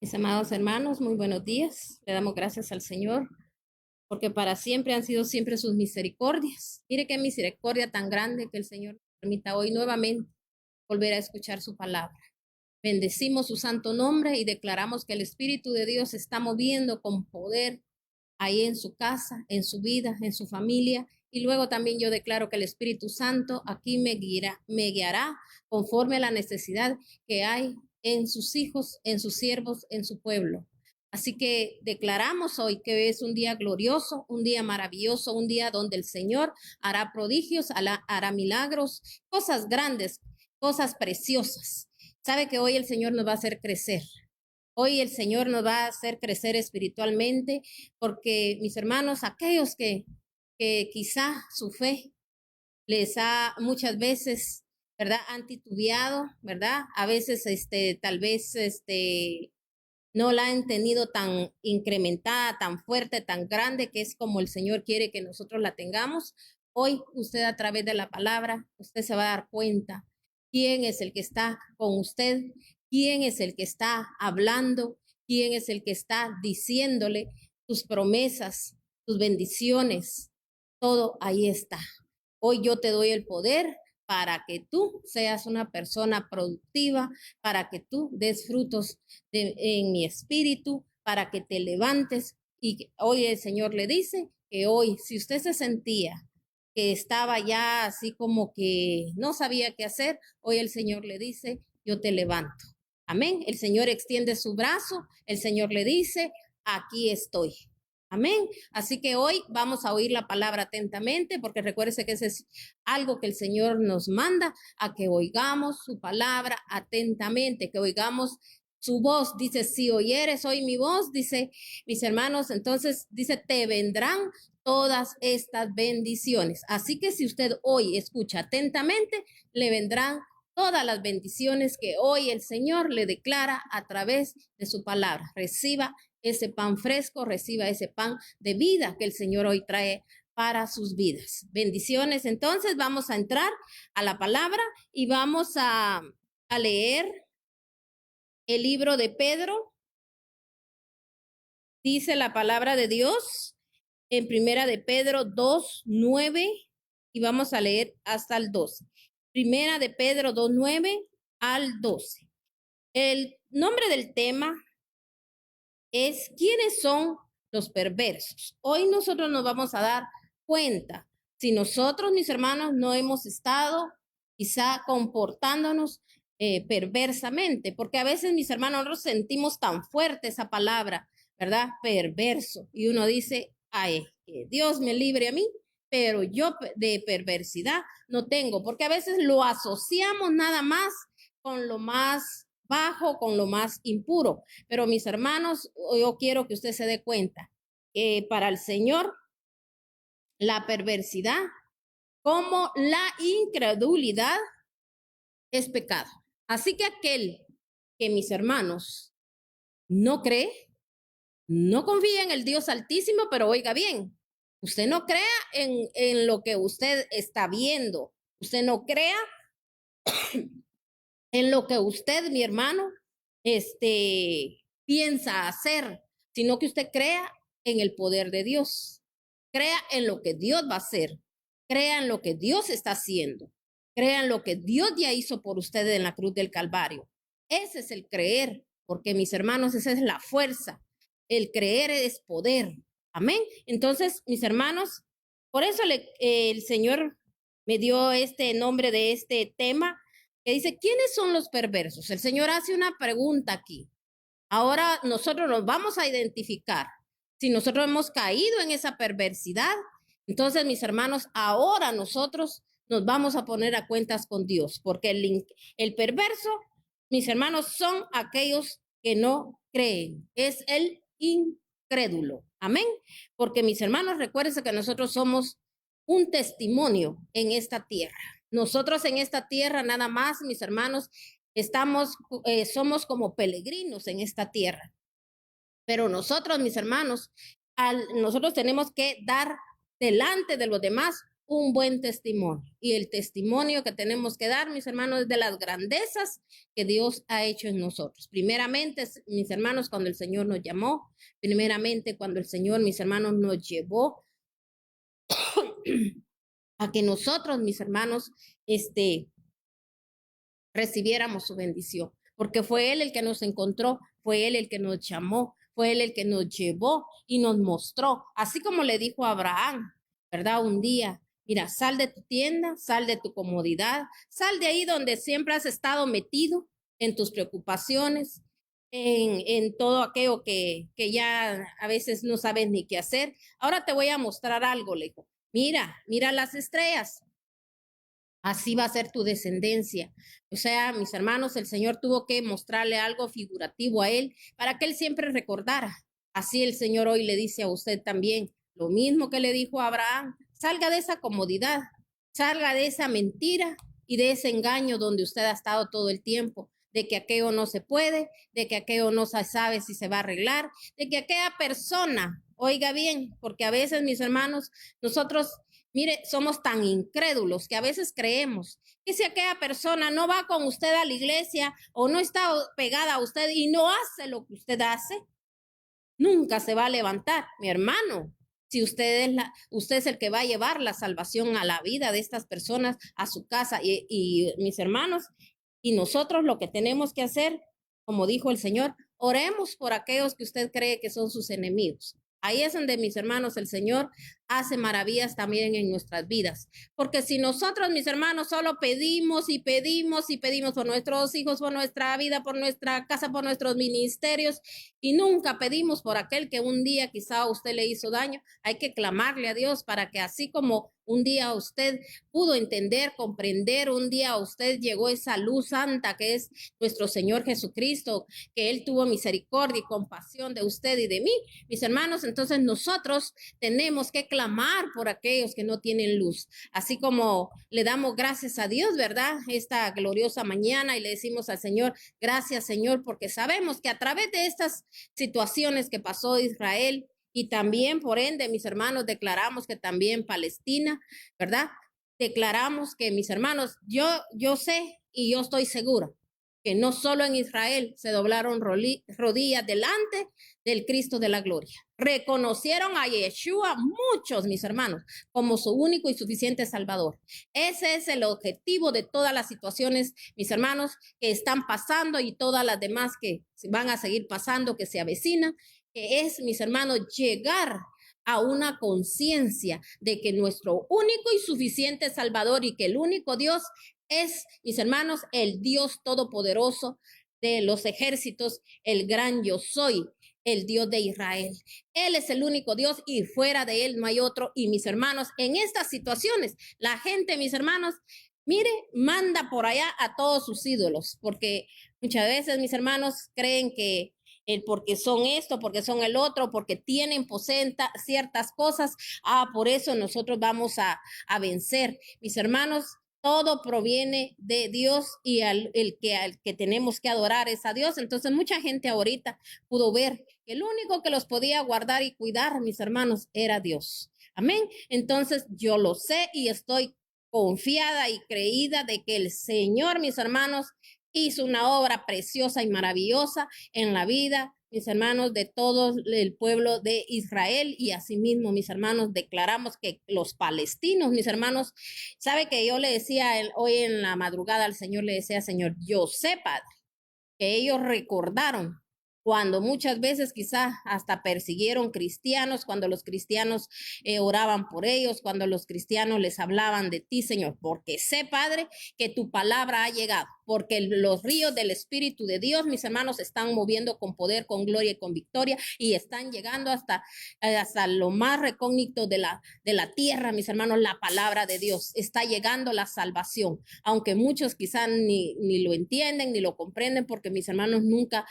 Mis amados hermanos, muy buenos días. Le damos gracias al Señor porque para siempre han sido siempre sus misericordias. Mire qué misericordia tan grande que el Señor nos permita hoy nuevamente volver a escuchar su palabra. Bendecimos su santo nombre y declaramos que el Espíritu de Dios se está moviendo con poder ahí en su casa, en su vida, en su familia. Y luego también yo declaro que el Espíritu Santo aquí me guiará conforme a la necesidad que hay en sus hijos, en sus siervos, en su pueblo. Así que declaramos hoy que es un día glorioso, un día maravilloso, un día donde el Señor hará prodigios, hará milagros, cosas grandes, cosas preciosas. Sabe que hoy el Señor nos va a hacer crecer. Hoy el Señor nos va a hacer crecer espiritualmente, porque mis hermanos, aquellos que quizá su fe les ha muchas veces, ¿verdad? Han titubeado, ¿verdad? A veces, tal vez, no la han tenido tan incrementada, tan fuerte, tan grande, que es como el Señor quiere que nosotros la tengamos. Hoy usted a través de la palabra, usted se va a dar cuenta quién es el que está con usted, quién es el que está hablando, quién es el que está diciéndole tus promesas, tus bendiciones, todo ahí está. Hoy yo te doy el poder para que tú seas una persona productiva, para que tú des frutos en mi espíritu, para que te levantes. Y hoy el Señor le dice que hoy, si usted se sentía que estaba ya así como que no sabía qué hacer, hoy el Señor le dice, yo te levanto. Amén. El Señor extiende su brazo, el Señor le dice, aquí estoy. Amén. Así que hoy vamos a oír la palabra atentamente, porque recuérdese que ese es algo que el Señor nos manda, a que oigamos su palabra atentamente, que oigamos su voz. Dice, si oyeres hoy mi voz, dice, mis hermanos, entonces dice, te vendrán todas estas bendiciones. Así que si usted hoy escucha atentamente, le vendrán todas las bendiciones que hoy el Señor le declara a través de su palabra. Reciba ese pan fresco, reciba ese pan de vida que el Señor hoy trae para sus vidas. Bendiciones. Entonces vamos a entrar a la palabra y vamos a leer el libro de Pedro. Dice la palabra de Dios en primera de Pedro 2:9 y vamos a leer hasta el 12. Primera de Pedro 2:9 al 12. El nombre del tema es ¿quiénes son los perversos? Hoy nosotros nos vamos a dar cuenta si nosotros, mis hermanos, no hemos estado quizá comportándonos perversamente, porque a veces, mis hermanos, nosotros sentimos tan fuerte esa palabra, ¿verdad? Perverso. Y uno dice, ay, que Dios me libre a mí, pero yo de perversidad no tengo, porque a veces lo asociamos nada más con lo más bajo, con lo más impuro. Pero mis hermanos, yo quiero que usted se dé cuenta que para el Señor la perversidad como la incredulidad es pecado. Así que aquel que, mis hermanos, no cree, no confía en el Dios Altísimo, pero oiga bien, usted no crea en lo que usted está viendo, usted no crea en lo que usted, mi hermano, piensa hacer, sino que usted crea en el poder de Dios, crea en lo que Dios va a hacer, crea en lo que Dios está haciendo, crea en lo que Dios ya hizo por ustedes en la cruz del Calvario. Ese es el creer, porque mis hermanos, esa es la fuerza. El creer es poder. Amén. Entonces, mis hermanos, por eso el Señor me dio este nombre de este tema, que dice, ¿quiénes son los perversos? El Señor hace una pregunta aquí. Ahora nosotros nos vamos a identificar. Si nosotros hemos caído en esa perversidad, entonces, mis hermanos, ahora nosotros nos vamos a poner a cuentas con Dios, porque el perverso, mis hermanos, son aquellos que no creen. Es el incrédulo. Amén. Porque, mis hermanos, recuérdense que nosotros somos un testimonio en esta tierra. Nosotros en esta tierra nada más, mis hermanos, somos como peregrinos en esta tierra. Pero nosotros, mis hermanos, nosotros tenemos que dar delante de los demás un buen testimonio. Y el testimonio que tenemos que dar, mis hermanos, es de las grandezas que Dios ha hecho en nosotros. Primeramente, mis hermanos, cuando el Señor nos llamó, primeramente cuando el Señor, mis hermanos, nos llevó a que nosotros, mis hermanos, recibiéramos su bendición, porque fue Él el que nos encontró, fue Él el que nos llamó, fue Él el que nos llevó y nos mostró, así como le dijo a Abraham, ¿verdad? Un día, mira, sal de tu tienda, sal de tu comodidad, sal de ahí donde siempre has estado metido en tus preocupaciones, en todo aquello que ya a veces no sabes ni qué hacer. Ahora te voy a mostrar algo, le dijo. Mira las estrellas. Así va a ser tu descendencia. O sea, mis hermanos, el Señor tuvo que mostrarle algo figurativo a él para que él siempre recordara. Así el Señor hoy le dice a usted también lo mismo que le dijo a Abraham. Salga de esa comodidad, salga de esa mentira y de ese engaño donde usted ha estado todo el tiempo, de que aquello no se puede, de que aquello no se sabe si se va a arreglar, de que aquella persona, oiga bien, porque a veces, mis hermanos, nosotros, mire, somos tan incrédulos que a veces creemos que si aquella persona no va con usted a la iglesia o no está pegada a usted y no hace lo que usted hace, nunca se va a levantar, mi hermano. Si usted es el que va a llevar la salvación a la vida de estas personas, a su casa y mis hermanos, y nosotros lo que tenemos que hacer, como dijo el Señor, oremos por aquellos que usted cree que son sus enemigos. Ahí es donde, mis hermanos, el Señor hace maravillas también en nuestras vidas. Porque si nosotros, mis hermanos, solo pedimos y pedimos y pedimos por nuestros hijos, por nuestra vida, por nuestra casa, por nuestros ministerios, y nunca pedimos por aquel que un día quizá a usted le hizo daño, hay que clamarle a Dios para que así como un día usted pudo entender, comprender, un día a usted llegó esa luz santa que es nuestro Señor Jesucristo, que Él tuvo misericordia y compasión de usted y de mí, mis hermanos, entonces nosotros tenemos que clamar por aquellos que no tienen luz, así como le damos gracias a Dios, ¿verdad? Esta gloriosa mañana y le decimos al Señor, gracias Señor, porque sabemos que a través de estas situaciones que pasó Israel, y también, por ende, mis hermanos, declaramos que también Palestina, ¿verdad? Declaramos que, mis hermanos, yo sé y yo estoy segura que no solo en Israel se doblaron rodillas delante del Cristo de la gloria. Reconocieron a Yeshua muchos, mis hermanos, como su único y suficiente Salvador. Ese es el objetivo de todas las situaciones, mis hermanos, que están pasando y todas las demás que van a seguir pasando, que se avecinan, que es, mis hermanos, llegar a una conciencia de que nuestro único y suficiente Salvador y que el único Dios es, mis hermanos, el Dios todopoderoso de los ejércitos, el gran yo soy, el Dios de Israel. Él es el único Dios y fuera de él no hay otro. Y mis hermanos, en estas situaciones, la gente, mis hermanos, mire, manda por allá a todos sus ídolos, porque muchas veces, mis hermanos, creen que porque son esto, porque son el otro, porque tienen, poseen ciertas cosas, por eso nosotros vamos a vencer. Mis hermanos, todo proviene de Dios y al que tenemos que adorar es a Dios. Entonces mucha gente ahorita pudo ver que el único que los podía guardar y cuidar, mis hermanos, era Dios. Amén. Entonces yo lo sé y estoy confiada y creída de que el Señor, mis hermanos, hizo una obra preciosa y maravillosa en la vida, mis hermanos, de todo el pueblo de Israel. Y asimismo, mis hermanos, declaramos que los palestinos, mis hermanos, sabe que yo le decía hoy en la madrugada al Señor, le decía, Señor, yo sé, Padre, que ellos recordaron cuando muchas veces quizás hasta persiguieron cristianos, cuando los cristianos oraban por ellos, cuando los cristianos les hablaban de ti, Señor, porque sé, Padre, que tu palabra ha llegado, porque los ríos del Espíritu de Dios, mis hermanos, se están moviendo con poder, con gloria y con victoria, y están llegando hasta lo más recógnito de la tierra, mis hermanos. La palabra de Dios está llegando, la salvación, aunque muchos quizás ni lo entienden, ni lo comprenden, porque mis hermanos nunca,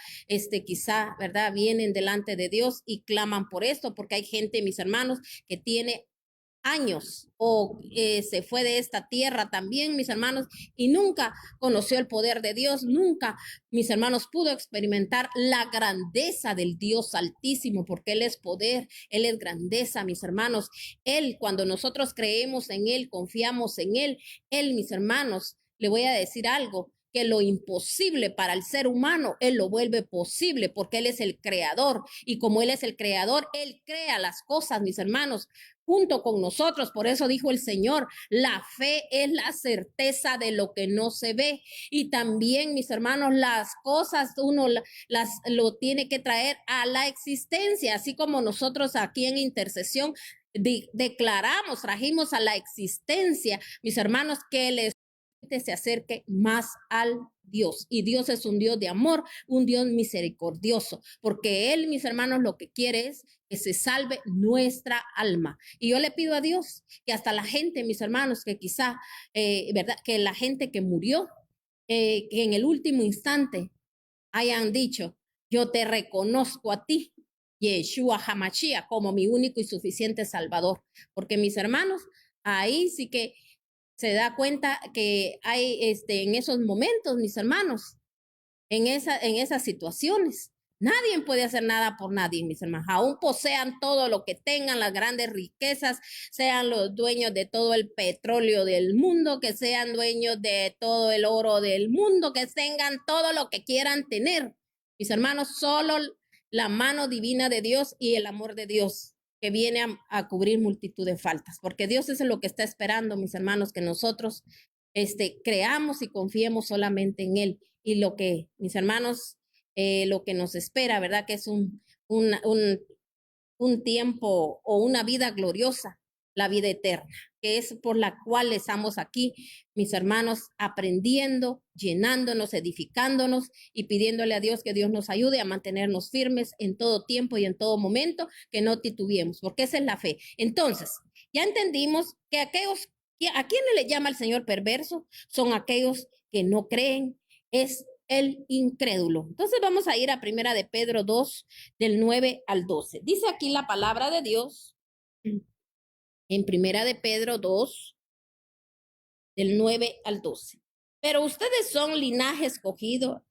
quizá, ¿verdad?, vienen delante de Dios y claman por esto, porque hay gente, mis hermanos, que tiene años o se fue de esta tierra también, mis hermanos, y nunca conoció el poder de Dios, nunca, mis hermanos, pudo experimentar la grandeza del Dios Altísimo, porque Él es poder, Él es grandeza, mis hermanos. Él, cuando nosotros creemos en Él, confiamos en Él, mis hermanos, le voy a decir algo, que lo imposible para el ser humano, Él lo vuelve posible porque Él es el creador. Y como Él es el creador, Él crea las cosas, mis hermanos, junto con nosotros. Por eso dijo el Señor, la fe es la certeza de lo que no se ve. Y también, mis hermanos, las cosas uno lo tiene que traer a la existencia, así como nosotros aquí en intercesión declaramos, trajimos a la existencia, mis hermanos, que les se acerque más al Dios. Y Dios es un Dios de amor, un Dios misericordioso, porque Él, mis hermanos, lo que quiere es que se salve nuestra alma. Y yo le pido a Dios que hasta la gente, mis hermanos, que quizá, ¿verdad? Que la gente que murió, que en el último instante hayan dicho, yo te reconozco a ti, Yeshua Hamashia, como mi único y suficiente Salvador. Porque mis hermanos, ahí sí que se da cuenta que hay en esos momentos, mis hermanos, en esas situaciones. Nadie puede hacer nada por nadie, mis hermanos. Aún posean todo lo que tengan, las grandes riquezas, sean los dueños de todo el petróleo del mundo, que sean dueños de todo el oro del mundo, que tengan todo lo que quieran tener. Mis hermanos, solo la mano divina de Dios y el amor de Dios que viene a cubrir multitud de faltas, porque Dios es lo que está esperando, mis hermanos, que nosotros creamos y confiemos solamente en Él. Y lo que, mis hermanos, lo que nos espera, ¿verdad? Que es un tiempo o una vida gloriosa, la vida eterna, que es por la cual estamos aquí, mis hermanos, aprendiendo, llenándonos, edificándonos y pidiéndole a Dios que Dios nos ayude a mantenernos firmes en todo tiempo y en todo momento, que no titubeemos, porque esa es la fe. Entonces, ya entendimos que aquellos, ¿a quiénes le llama el Señor perverso? Son aquellos que no creen, es el incrédulo. Entonces vamos a ir a Primera de Pedro 2, del 9 al 12. Dice aquí la palabra de Dios en Primera de Pedro 2, del 9 al 12. Pero ustedes son linaje escogido,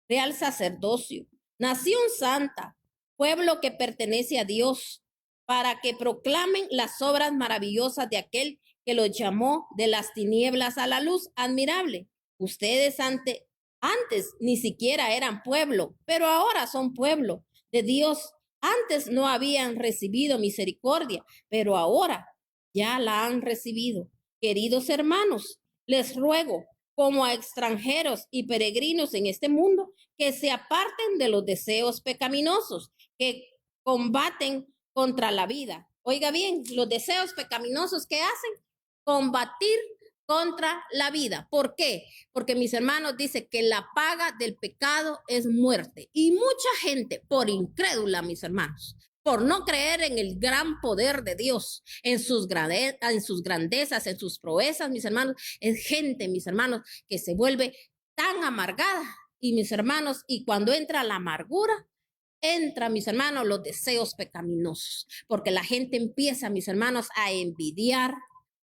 real sacerdocio, nación santa, pueblo que pertenece a Dios, para que proclamen las obras maravillosas de aquel que los llamó de las tinieblas a la luz admirable. Ustedes antes ni siquiera eran pueblo, pero ahora son pueblo de Dios. Antes no habían recibido misericordia, pero ahora ya la han recibido. Queridos hermanos, les ruego, como a extranjeros y peregrinos en este mundo, que se aparten de los deseos pecaminosos que combaten contra la vida. Oiga bien, los deseos pecaminosos que hacen combatir contra la vida. ¿Por qué? Porque mis hermanos dicen que la paga del pecado es muerte. Y mucha gente, por incrédula, mis hermanos, por no creer en el gran poder de Dios, en sus grandezas, en sus proezas, mis hermanos, es gente, mis hermanos, que se vuelve tan amargada. Y mis hermanos, y cuando entra la amargura, entra, mis hermanos, los deseos pecaminosos, porque la gente empieza, mis hermanos, a envidiar,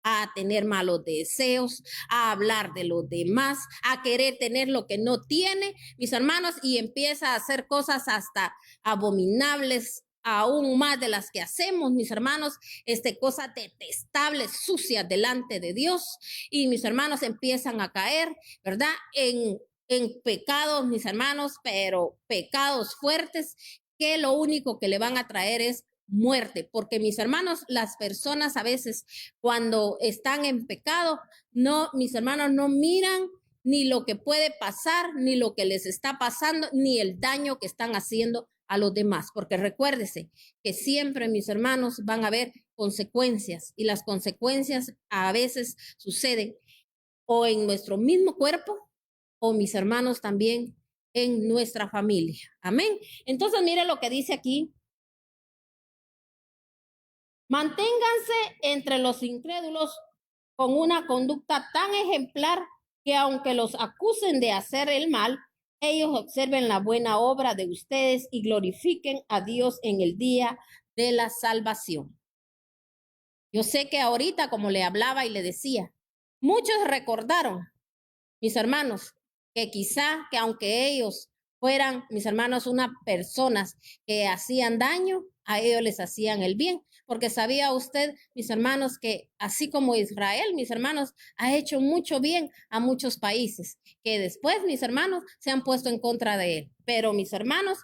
a tener malos deseos, a hablar de los demás, a querer tener lo que no tiene, mis hermanos, y empieza a hacer cosas hasta abominables, aún más de las que hacemos, mis hermanos, cosas detestables, sucias delante de Dios, y mis hermanos empiezan a caer, ¿verdad? En pecados, mis hermanos, pero pecados fuertes, que lo único que le van a traer es muerte, porque mis hermanos, las personas a veces cuando están en pecado, no, mis hermanos no miran ni lo que puede pasar, ni lo que les está pasando, ni el daño que están haciendo a los demás, porque recuérdese que siempre, mis hermanos, van a haber consecuencias, y las consecuencias a veces suceden o en nuestro mismo cuerpo, o mis hermanos también en nuestra familia. Amén. Entonces, mire lo que dice aquí. Manténganse entre los incrédulos con una conducta tan ejemplar que aunque los acusen de hacer el mal, ellos observen la buena obra de ustedes y glorifiquen a Dios en el día de la salvación. Yo sé que ahorita, como le hablaba y le decía, muchos recordaron, mis hermanos, que quizá que aunque ellos fueran, mis hermanos, unas personas que hacían daño, a ellos les hacían el bien. Porque sabía usted, mis hermanos, que así como Israel, mis hermanos, ha hecho mucho bien a muchos países, que después, mis hermanos, se han puesto en contra de él. Pero, mis hermanos,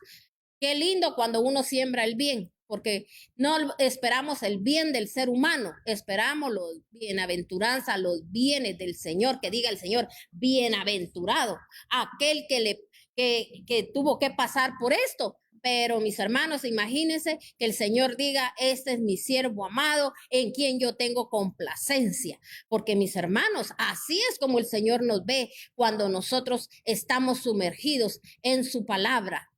qué lindo cuando uno siembra el bien, porque no esperamos el bien del ser humano, esperamos los bienaventuranzas, los bienes del Señor, que diga el Señor, bienaventurado, aquel que tuvo que pasar por esto. Pero mis hermanos, imagínense que el Señor diga, este es mi siervo amado, en quien yo tengo complacencia. Porque mis hermanos, así es como el Señor nos ve cuando nosotros estamos sumergidos en su palabra.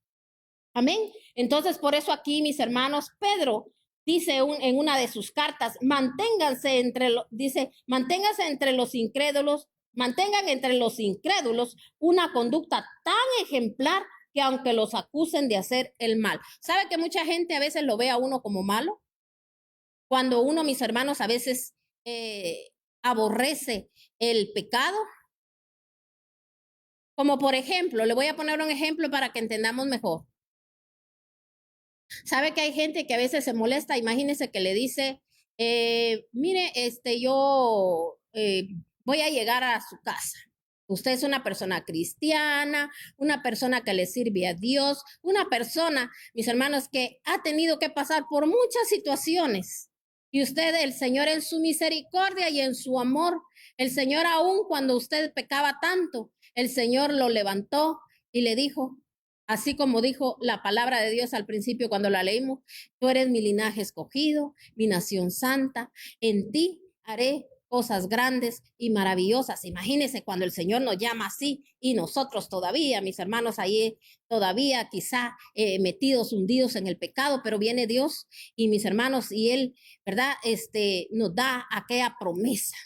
Amén. Entonces, por eso aquí, mis hermanos, Pedro dice en una de sus cartas, manténganse entre los incrédulos, mantengan entre los incrédulos una conducta tan ejemplar que aunque los acusen de hacer el mal. ¿Sabe que mucha gente a veces lo ve a uno como malo? Cuando uno, mis hermanos, a veces aborrece el pecado. Como por ejemplo, le voy a poner un ejemplo para que entendamos mejor. Sabe que hay gente que a veces se molesta, imagínese que le dice, mire, yo voy a llegar a su casa. Usted es una persona cristiana, una persona que le sirve a Dios, una persona, mis hermanos, que ha tenido que pasar por muchas situaciones. Y usted, el Señor en su misericordia y en su amor, el Señor aún cuando usted pecaba tanto, el Señor lo levantó y le dijo, así como dijo la palabra de Dios al principio cuando la leímos, tú eres mi linaje escogido, mi nación santa, en ti haré cosas grandes y maravillosas. Imagínense cuando el Señor nos llama así y nosotros todavía, mis hermanos, ahí todavía quizá metidos, hundidos en el pecado, pero viene Dios y mis hermanos y Él, ¿verdad? Nos da aquella promesa.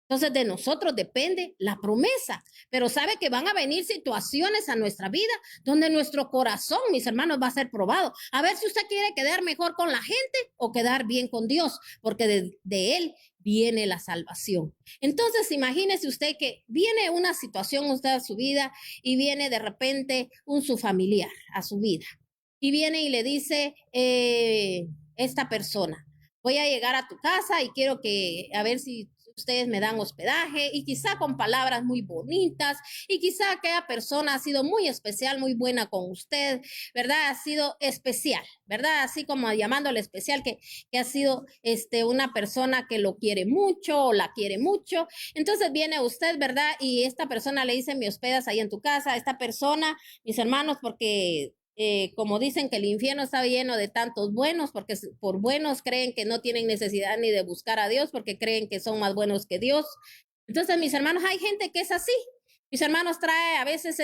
Entonces de nosotros depende la promesa, pero sabe que van a venir situaciones a nuestra vida donde nuestro corazón, mis hermanos, va a ser probado. A ver si usted quiere quedar mejor con la gente o quedar bien con Dios, porque de Él viene la salvación. Entonces imagínese usted que viene una situación usted a su vida y viene de repente su familiar a su vida y viene y le dice esta persona, voy a llegar a tu casa y quiero que a ver si ustedes me dan hospedaje y quizá con palabras muy bonitas y quizá aquella persona ha sido muy especial, muy buena con usted, ¿verdad? Ha sido especial, ¿verdad? Así como llamándole especial, que ha sido una persona que lo quiere mucho o la quiere mucho. Entonces viene usted, ¿verdad? Y esta persona le dice, me hospedas ahí en tu casa, esta persona, mis hermanos, porque como dicen que el infierno está lleno de tantos buenos, porque por buenos creen que no tienen necesidad ni de buscar a Dios, porque creen que son más buenos que Dios. Entonces, mis hermanos, hay gente que es así. Mis hermanos trae a veces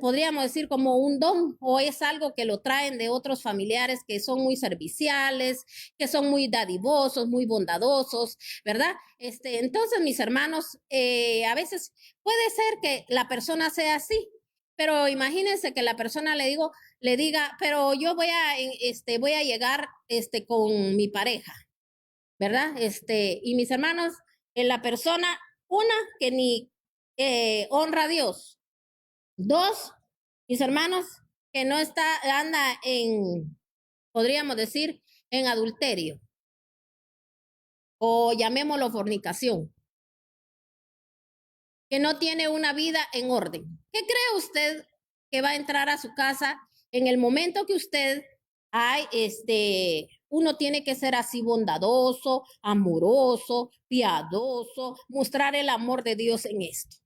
podríamos decir como un don, o es algo que lo traen de otros familiares que son muy serviciales, que son muy dadivosos, muy bondadosos, ¿verdad? Entonces, mis hermanos, a veces puede ser que la persona sea así, pero imagínense que la persona le diga, pero yo voy a llegar, con mi pareja, ¿verdad? Y mis hermanos, la persona, una, que ni honra a Dios. Dos, mis hermanos, que no anda podríamos decir, en adulterio, o llamémoslo fornicación, que no tiene una vida en orden. ¿Qué cree usted que va a entrar a su casa en el momento que usted uno tiene que ser así bondadoso, amoroso, piadoso, mostrar el amor de Dios en esto?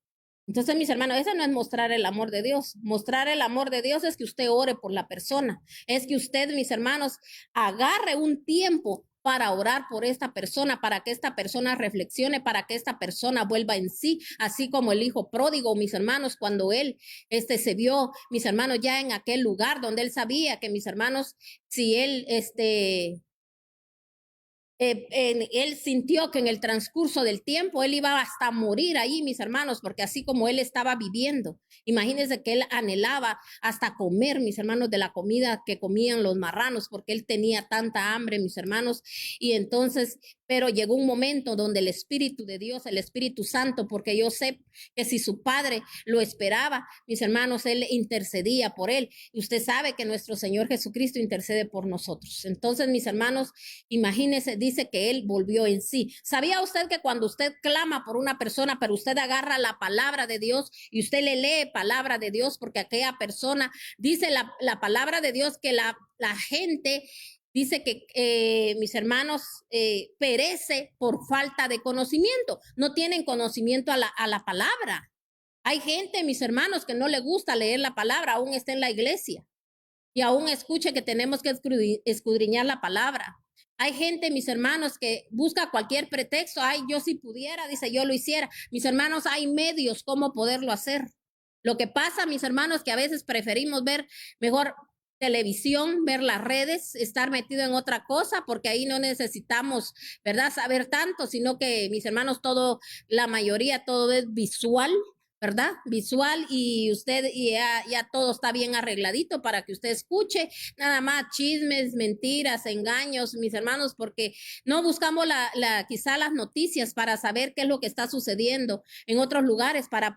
Entonces, mis hermanos, eso no es mostrar el amor de Dios. Mostrar el amor de Dios es que usted ore por la persona. Es que usted, mis hermanos, agarre un tiempo para orar por esta persona, para que esta persona reflexione, para que esta persona vuelva en sí, así como el hijo pródigo, mis hermanos, cuando él se vio, mis hermanos, ya en aquel lugar donde él sabía que, mis hermanos, si él él sintió que en el transcurso del tiempo él iba hasta morir ahí, mis hermanos, porque así como él estaba viviendo, imagínense que él anhelaba hasta comer, mis hermanos, de la comida que comían los marranos, porque él tenía tanta hambre, mis hermanos, y entonces, pero llegó un momento donde el Espíritu de Dios, el Espíritu Santo, porque yo sé que si su padre lo esperaba, mis hermanos, él intercedía por él. Y usted sabe que nuestro Señor Jesucristo intercede por nosotros. Entonces, mis hermanos, imagínese, dice que él volvió en sí. ¿Sabía usted que cuando usted clama por una persona, pero usted agarra la palabra de Dios y usted le lee palabra de Dios, porque aquella persona dice la palabra de Dios que la gente dice que mis hermanos perece por falta de conocimiento, no tienen conocimiento a la palabra. Hay gente, mis hermanos, que no le gusta leer la palabra, aún está en la iglesia y aún escuche que tenemos que escudriñar la palabra. Hay gente, mis hermanos, que busca cualquier pretexto. Ay, yo si pudiera, dice, yo lo hiciera. Mis hermanos, hay medios cómo poderlo hacer. Lo que pasa, mis hermanos, que a veces preferimos ver mejor televisión, ver las redes, estar metido en otra cosa, porque ahí no necesitamos, ¿verdad?, saber tanto, sino que, mis hermanos, todo, la mayoría, todo es visual, ¿verdad? Visual, y usted ya todo está bien arregladito para que usted escuche, nada más chismes, mentiras, engaños, mis hermanos, porque no buscamos quizá las noticias para saber qué es lo que está sucediendo en otros lugares, para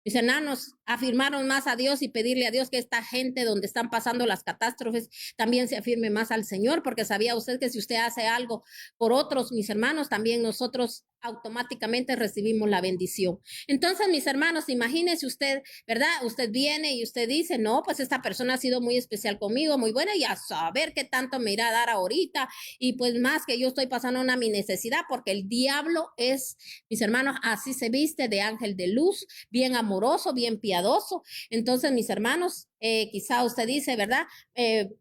mis hermanos, afirmaron más a Dios y pedirle a Dios que esta gente donde están pasando las catástrofes también se afirme más al Señor, porque sabía usted que si usted hace algo por otros, mis hermanos, también nosotros automáticamente recibimos la bendición. Entonces, mis hermanos, imagínese usted, ¿verdad? Usted viene y usted dice, no, pues esta persona ha sido muy especial conmigo, muy buena, y a saber qué tanto me irá a dar ahorita, y pues más que yo estoy pasando una mi necesidad, porque el diablo es, mis hermanos, así se viste de ángel de luz, bien amoroso, bien piadoso. Entonces, mis hermanos, quizá usted dice, ¿verdad?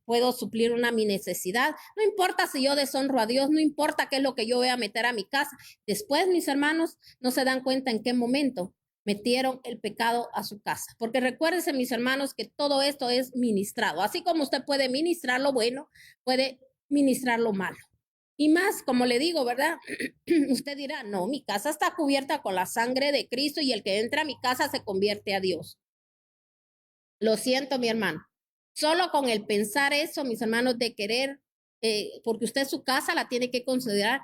Puedo suplir mi necesidad. No importa si yo deshonro a Dios, no importa qué es lo que yo voy a meter a mi casa. Después, mis hermanos, no se dan cuenta en qué momento metieron el pecado a su casa. Porque recuérdense, mis hermanos, que todo esto es ministrado. Así como usted puede ministrar lo bueno, puede ministrar lo malo. Y más, como le digo, ¿verdad? Usted dirá, no, mi casa está cubierta con la sangre de Cristo y el que entra a mi casa se convierte a Dios. Lo siento, mi hermano. Solo con el pensar eso, mis hermanos, de querer, porque usted su casa la tiene que considerar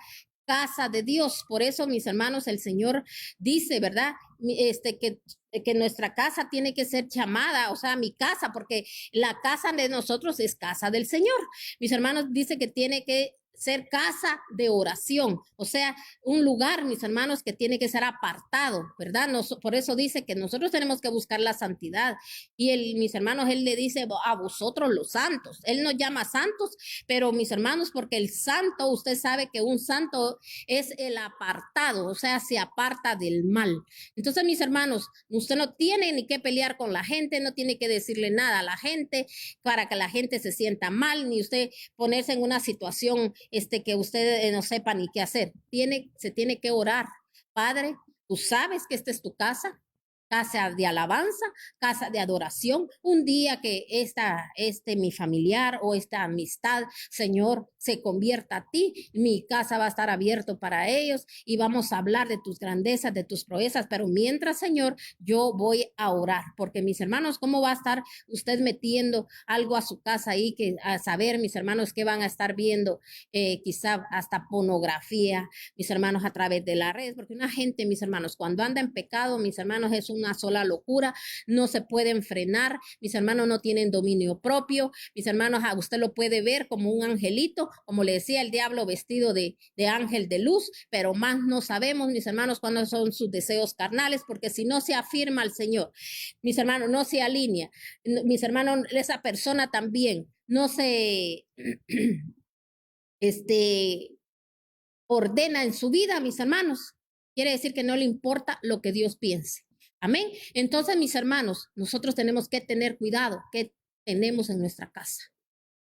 casa de Dios. Por eso, mis hermanos, el Señor dice, ¿verdad? Que nuestra casa tiene que ser llamada, o sea, mi casa, porque la casa de nosotros es casa del Señor. Mis hermanos, dice que tiene que ser casa de oración, o sea, un lugar, mis hermanos, que tiene que ser apartado, ¿verdad? Por eso dice que nosotros tenemos que buscar la santidad. Y mis hermanos, él le dice a vosotros los santos. Él nos llama santos, pero mis hermanos, porque el santo, usted sabe que un santo es el apartado, o sea, se aparta del mal. Entonces, mis hermanos, usted no tiene ni que pelear con la gente, no tiene que decirle nada a la gente para que la gente se sienta mal, ni usted ponerse en una situación que usted no sepa ni qué hacer. Se tiene que orar. Padre, tú sabes que esta es tu casa, casa de alabanza, casa de adoración. Un día que mi familiar o esta amistad, Señor, se convierta a ti, mi casa va a estar abierto para ellos y vamos a hablar de tus grandezas, de tus proezas. Pero mientras, Señor, yo voy a orar, porque mis hermanos, ¿cómo va a estar usted metiendo algo a su casa ahí que a saber, mis hermanos, qué van a estar viendo? Quizá hasta pornografía, mis hermanos, a través de la red, porque una gente, mis hermanos, cuando anda en pecado, mis hermanos, es una sola locura, no se pueden frenar, mis hermanos no tienen dominio propio, mis hermanos, a usted lo puede ver como un angelito, como le decía el diablo vestido de ángel de luz, pero más no sabemos, mis hermanos, cuándo son sus deseos carnales, porque si no se afirma al Señor, mis hermanos, no se alinea, mis hermanos, esa persona también no se ordena en su vida, mis hermanos, quiere decir que no le importa lo que Dios piense. Amén. Entonces, mis hermanos, nosotros tenemos que tener cuidado qué tenemos en nuestra casa.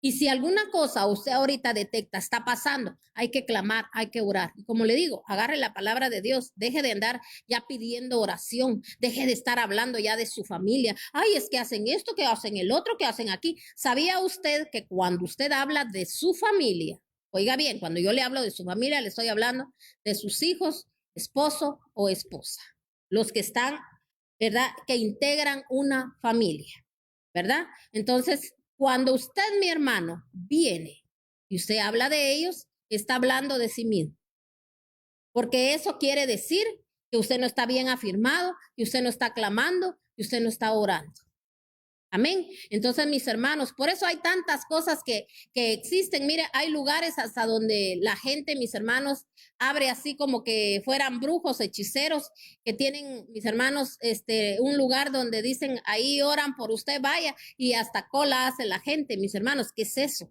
Y si alguna cosa usted ahorita detecta está pasando, hay que clamar, hay que orar. Y como le digo, agarre la palabra de Dios, deje de andar ya pidiendo oración, deje de estar hablando ya de su familia. Ay, es que hacen esto, que hacen el otro, que hacen aquí. ¿Sabía usted que cuando usted habla de su familia, oiga bien, cuando yo le hablo de su familia, le estoy hablando de sus hijos, esposo o esposa, los que están, ¿verdad?, que integran una familia, ¿verdad? Entonces, cuando usted, mi hermano, viene y usted habla de ellos, está hablando de sí mismo. porque eso quiere decir que usted no está bien afirmado, que usted no está clamando, que usted no está orando. Amén. Entonces, mis hermanos, por eso hay tantas cosas que existen. Mire, hay lugares hasta donde la gente, mis hermanos, abre así como que fueran brujos, hechiceros, que tienen, mis hermanos, un lugar donde dicen, ahí oran por usted, vaya, y hasta cola hace la gente, mis hermanos. ¿Qué es eso?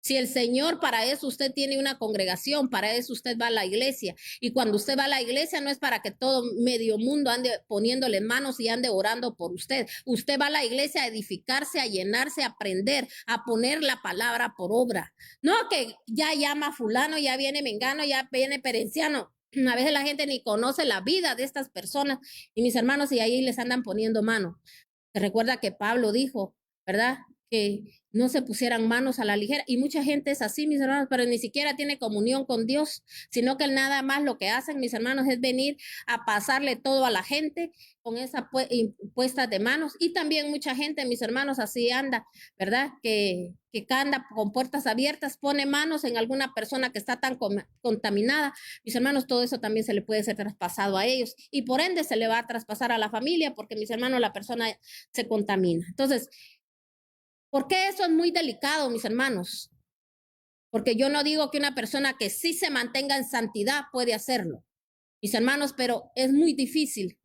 Si el Señor, para eso usted tiene una congregación, para eso usted va a la iglesia. Y cuando usted va a la iglesia no es para que todo medio mundo ande poniéndole manos y ande orando por usted. Usted va a la iglesia a edificarse, a llenarse, a aprender, a poner la palabra por obra. No que ya llama fulano, ya viene mengano, ya viene perenciano. A veces la gente ni conoce la vida de estas personas. Y mis hermanos, y ahí les andan poniendo mano. Se recuerda que Pablo dijo, ¿verdad? Que no se pusieran manos a la ligera. Y mucha gente es así, mis hermanos, pero ni siquiera tiene comunión con Dios, sino que nada más lo que hacen, mis hermanos, es venir a pasarle todo a la gente con esa puesta de manos. Y también mucha gente, mis hermanos, así anda, ¿verdad? Que anda con puertas abiertas, pone manos en alguna persona que está tan contaminada. Mis hermanos, todo eso también se le puede ser traspasado a ellos. Y por ende se le va a traspasar a la familia, porque, mis hermanos, la persona se contamina. Entonces, ¿por qué eso es muy delicado, mis hermanos? Porque yo no digo que una persona que sí se mantenga en santidad puede hacerlo, mis hermanos, pero es muy difícil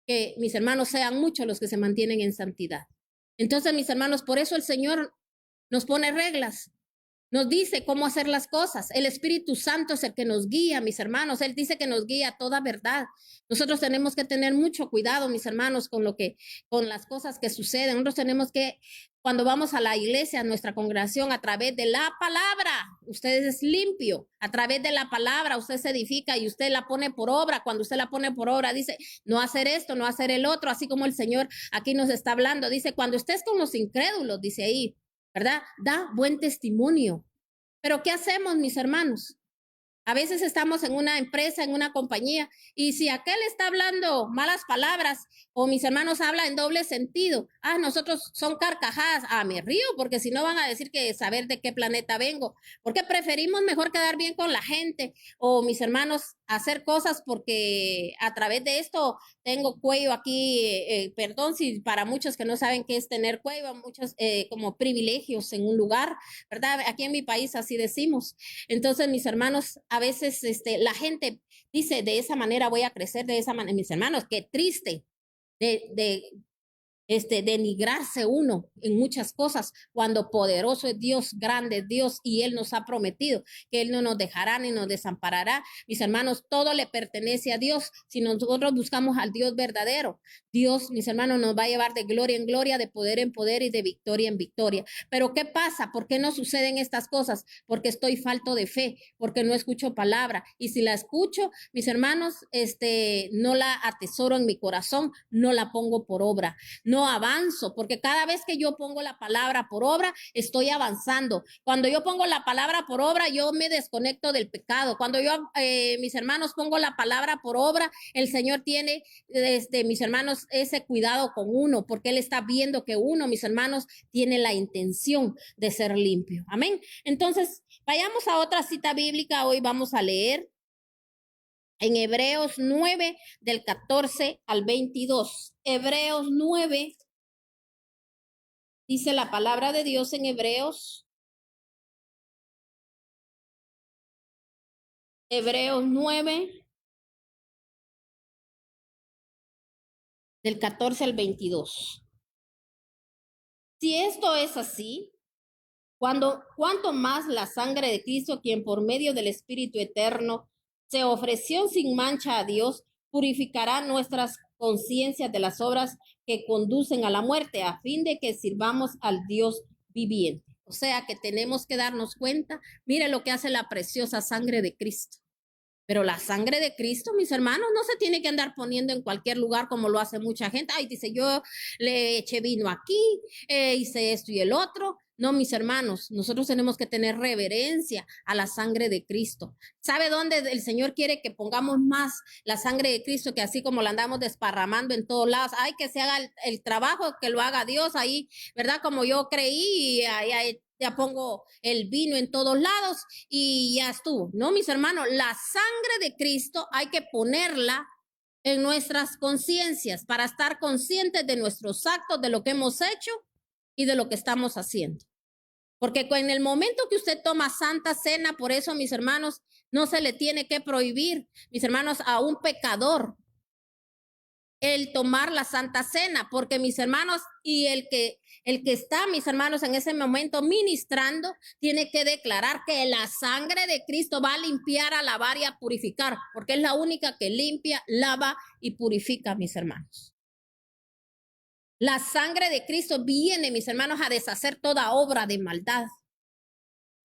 que mis hermanos sean muchos los que se mantienen en santidad. Entonces, mis hermanos, por eso el Señor nos pone reglas, nos dice cómo hacer las cosas. El Espíritu Santo es el que nos guía, mis hermanos. Él dice que nos guía a toda verdad. Nosotros tenemos que tener mucho cuidado, mis hermanos, con las cosas que suceden. Nosotros tenemos que, cuando vamos a la iglesia, a nuestra congregación, a través de la palabra, usted es limpio. A través de la palabra, usted se edifica y usted la pone por obra. Cuando usted la pone por obra, dice, no hacer esto, no hacer el otro, así como el Señor aquí nos está hablando. Dice, cuando estés con los incrédulos, dice ahí, ¿verdad? Da buen testimonio. Pero ¿qué hacemos, mis hermanos? A veces estamos en una empresa, en una compañía, y si aquel está hablando malas palabras o mis hermanos hablan en doble sentido, nosotros son carcajadas, me río porque si no van a decir que saber de qué planeta vengo, porque preferimos mejor quedar bien con la gente o mis hermanos hacer cosas porque a través de esto tengo cuello aquí, perdón si para muchos que no saben qué es tener cuello, muchos como privilegios en un lugar, ¿verdad? Aquí en mi país así decimos. Entonces, mis hermanos, a veces la gente dice, de esa manera voy a crecer, de esa manera, mis hermanos, qué triste denigrarse uno en muchas cosas, cuando poderoso es Dios, grande es Dios, y Él nos ha prometido que Él no nos dejará ni nos desamparará. Mis hermanos, todo le pertenece a Dios. Si nosotros buscamos al Dios verdadero, Dios, mis hermanos, nos va a llevar de gloria en gloria, de poder en poder y de victoria en victoria. Pero ¿qué pasa? ¿Por qué no suceden estas cosas? Porque estoy falto de fe, porque no escucho palabra, y si la escucho, mis hermanos, no la atesoro en mi corazón, no la pongo por obra, no avanzo, porque cada vez que yo pongo la palabra por obra, estoy avanzando. Cuando yo pongo la palabra por obra, yo me desconecto del pecado. Cuando yo, mis hermanos, pongo la palabra por obra, el Señor tiene, mis hermanos, ese cuidado con uno, porque Él está viendo que uno, mis hermanos, tiene la intención de ser limpio. Amén. Entonces, vayamos a otra cita bíblica. Hoy vamos a leer en Hebreos 9, del 14 al 22. Hebreos 9, dice la palabra de Dios en Hebreos 9, del 14 al 22. Si esto es así, cuánto más la sangre de Cristo, quien por medio del Espíritu eterno se ofreció sin mancha a Dios, purificará nuestras conciencias de las obras que conducen a la muerte, a fin de que sirvamos al Dios viviente. O sea que tenemos que darnos cuenta, mire lo que hace la preciosa sangre de Cristo. Pero la sangre de Cristo, mis hermanos, no se tiene que andar poniendo en cualquier lugar como lo hace mucha gente. Ay, dice, yo le eché vino aquí, hice esto y el otro. No, mis hermanos, nosotros tenemos que tener reverencia a la sangre de Cristo. ¿Sabe dónde el Señor quiere que pongamos más la sangre de Cristo? Que así como la andamos desparramando en todos lados, hay que se haga el trabajo, que lo haga Dios ahí, ¿verdad? Como yo creí, y ahí ya pongo el vino en todos lados y ya estuvo. No, mis hermanos, la sangre de Cristo hay que ponerla en nuestras conciencias para estar conscientes de nuestros actos, de lo que hemos hecho y de lo que estamos haciendo. Porque en el momento que usted toma Santa Cena, por eso, mis hermanos, no se le tiene que prohibir, mis hermanos, a un pecador el tomar la Santa Cena, porque mis hermanos, y el que está, mis hermanos, en ese momento ministrando, tiene que declarar que la sangre de Cristo va a limpiar, a lavar y a purificar, porque es la única que limpia, lava y purifica, mis hermanos. La sangre de Cristo viene, mis hermanos, a deshacer toda obra de maldad.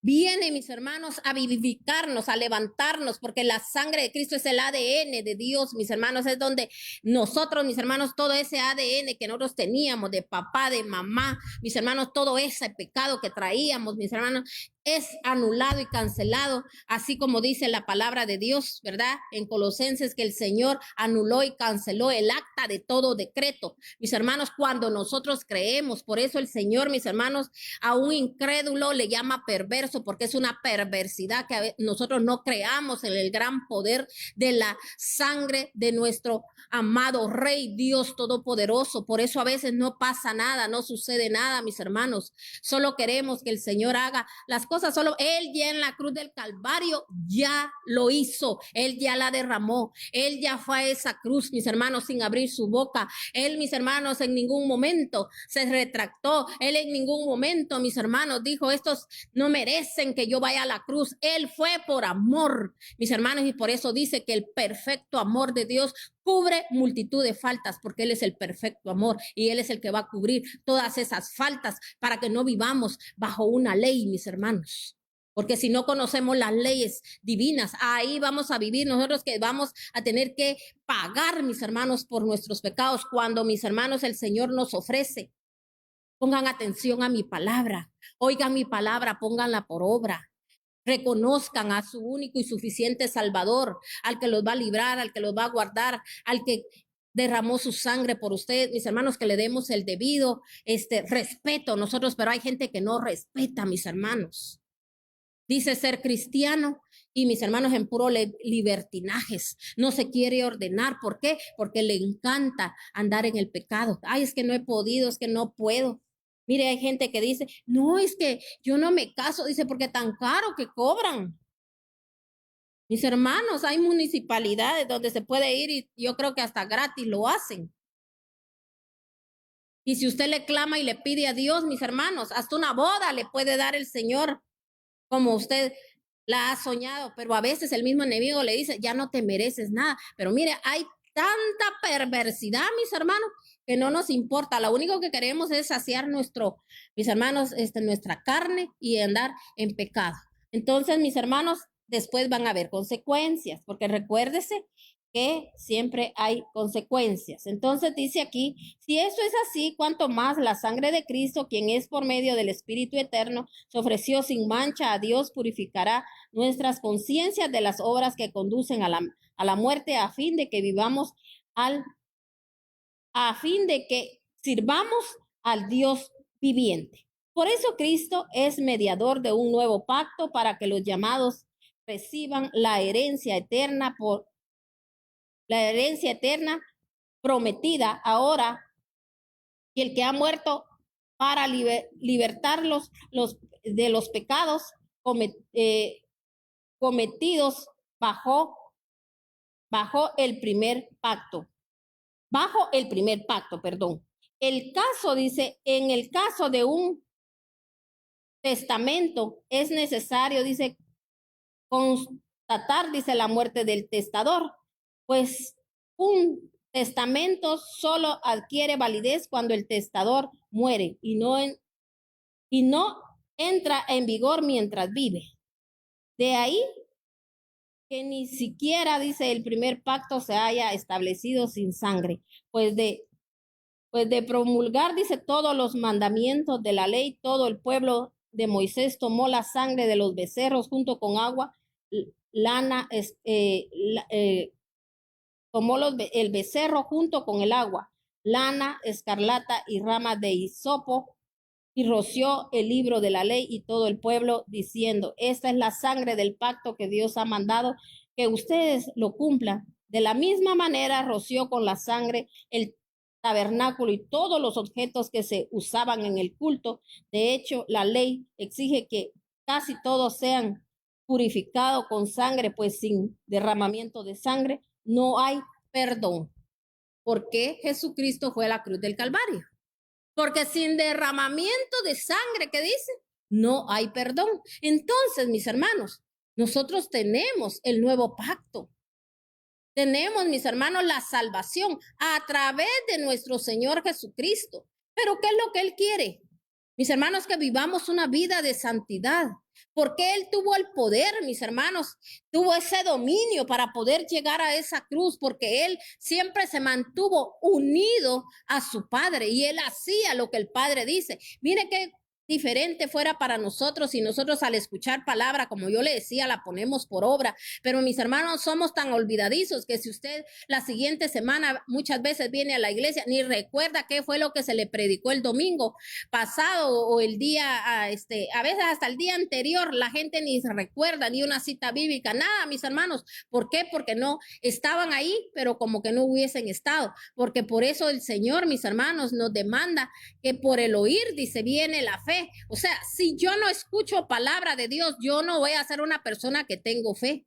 Viene, mis hermanos, a vivificarnos, a levantarnos, porque la sangre de Cristo es el ADN de Dios, mis hermanos, es donde nosotros, mis hermanos, todo ese ADN que nosotros teníamos de papá, de mamá, mis hermanos, todo ese pecado que traíamos, mis hermanos, es anulado y cancelado, así como dice la palabra de Dios, ¿verdad? En Colosenses, que el Señor anuló y canceló el acta de todo decreto. Mis hermanos, cuando nosotros creemos, por eso el Señor, mis hermanos, a un incrédulo le llama perverso, porque es una perversidad que nosotros no creamos en el gran poder de la sangre de nuestro amado Rey Dios Todopoderoso. Por eso a veces no pasa nada, no sucede nada, mis hermanos. Solo queremos que el Señor haga las cosas, solo Él ya en la cruz del Calvario ya lo hizo, Él ya la derramó, Él ya fue a esa cruz, mis hermanos, sin abrir su boca. Él, mis hermanos, en ningún momento se retractó, Él en ningún momento, mis hermanos, dijo, estos no merecen que yo vaya a la cruz. Él fue por amor, mis hermanos, y por eso dice que el perfecto amor de Dios cubre multitud de faltas, porque Él es el perfecto amor y Él es el que va a cubrir todas esas faltas para que no vivamos bajo una ley, mis hermanos. Porque si no conocemos las leyes divinas, ahí vamos a vivir nosotros, que vamos a tener que pagar, mis hermanos, por nuestros pecados, cuando, mis hermanos, el Señor nos ofrece. Pongan atención a mi palabra, oigan mi palabra, pónganla por obra. Reconozcan a su único y suficiente Salvador, al que los va a librar, al que los va a guardar, al que derramó su sangre por ustedes, mis hermanos, que le demos el debido respeto nosotros, pero hay gente que no respeta, mis hermanos. Dice ser cristiano y, mis hermanos, en puro libertinajes, no se quiere ordenar. ¿Por qué? Porque le encanta andar en el pecado. Ay, es que no he podido, es que no puedo. Mire, hay gente que dice, no, es que yo no me caso, dice, porque tan caro que cobran. Mis hermanos, hay municipalidades donde se puede ir y yo creo que hasta gratis lo hacen. Y si usted le clama y le pide a Dios, mis hermanos, hasta una boda le puede dar el Señor como usted la ha soñado, pero a veces el mismo enemigo le dice, ya no te mereces nada. Pero mire, hay tanta perversidad, mis hermanos, que no nos importa. Lo único que queremos es saciar mis hermanos, nuestra carne y andar en pecado. Entonces, mis hermanos, después van a haber consecuencias, porque recuérdese que siempre hay consecuencias. Entonces dice aquí, si eso es así, cuanto más la sangre de Cristo, quien es por medio del Espíritu Eterno, se ofreció sin mancha a Dios, purificará nuestras conciencias de las obras que conducen a la muerte, a fin de que vivamos a fin de que sirvamos al Dios viviente. Por eso Cristo es mediador de un nuevo pacto para que los llamados reciban la herencia eterna prometida ahora, y el que ha muerto para libertarlos de los pecados cometidos bajo el primer pacto. Bajo el primer pacto, perdón. El caso, dice, en el caso de un testamento es necesario, dice, constatar, dice, la muerte del testador, pues un testamento solo adquiere validez cuando el testador muere y no entra en vigor mientras vive. De ahí que ni siquiera, dice, el primer pacto se haya establecido sin sangre, pues de Pues de promulgar, dice, todos los mandamientos de la ley, todo el pueblo de Moisés tomó la sangre de los becerros junto con agua, lana, tomó el becerro junto con el agua, lana, escarlata y ramas de hisopo, y roció el libro de la ley y todo el pueblo, diciendo, esta es la sangre del pacto que Dios ha mandado, que ustedes lo cumplan. De la misma manera roció con la sangre el tabernáculo y todos los objetos que se usaban en el culto. De hecho, la ley exige que casi todos sean purificados con sangre, pues sin derramamiento de sangre no hay perdón. ¿Por qué Jesucristo fue a la cruz del Calvario? Porque sin derramamiento de sangre, ¿qué dice? No hay perdón. Entonces, mis hermanos, nosotros tenemos el nuevo pacto. Tenemos, mis hermanos, la salvación a través de nuestro Señor Jesucristo. Pero ¿qué es lo que Él quiere? Mis hermanos, que vivamos una vida de santidad. Porque Él tuvo el poder, mis hermanos, tuvo ese dominio para poder llegar a esa cruz, porque Él siempre se mantuvo unido a su Padre y Él hacía lo que el Padre dice. Mire qué diferente fuera para nosotros si nosotros al escuchar palabra, como yo le decía, la ponemos por obra. Pero mis hermanos, somos tan olvidadizos que si usted la siguiente semana muchas veces viene a la iglesia, ni recuerda qué fue lo que se le predicó el domingo pasado o el día, a veces hasta el día anterior, la gente ni se recuerda ni una cita bíblica, nada, mis hermanos. ¿Por qué? Porque no estaban ahí, pero como que no hubiesen estado. Porque por eso el Señor, mis hermanos, nos demanda que por el oír, dice, viene la fe. O sea, si yo no escucho palabra de Dios, yo no voy a ser una persona que tengo fe.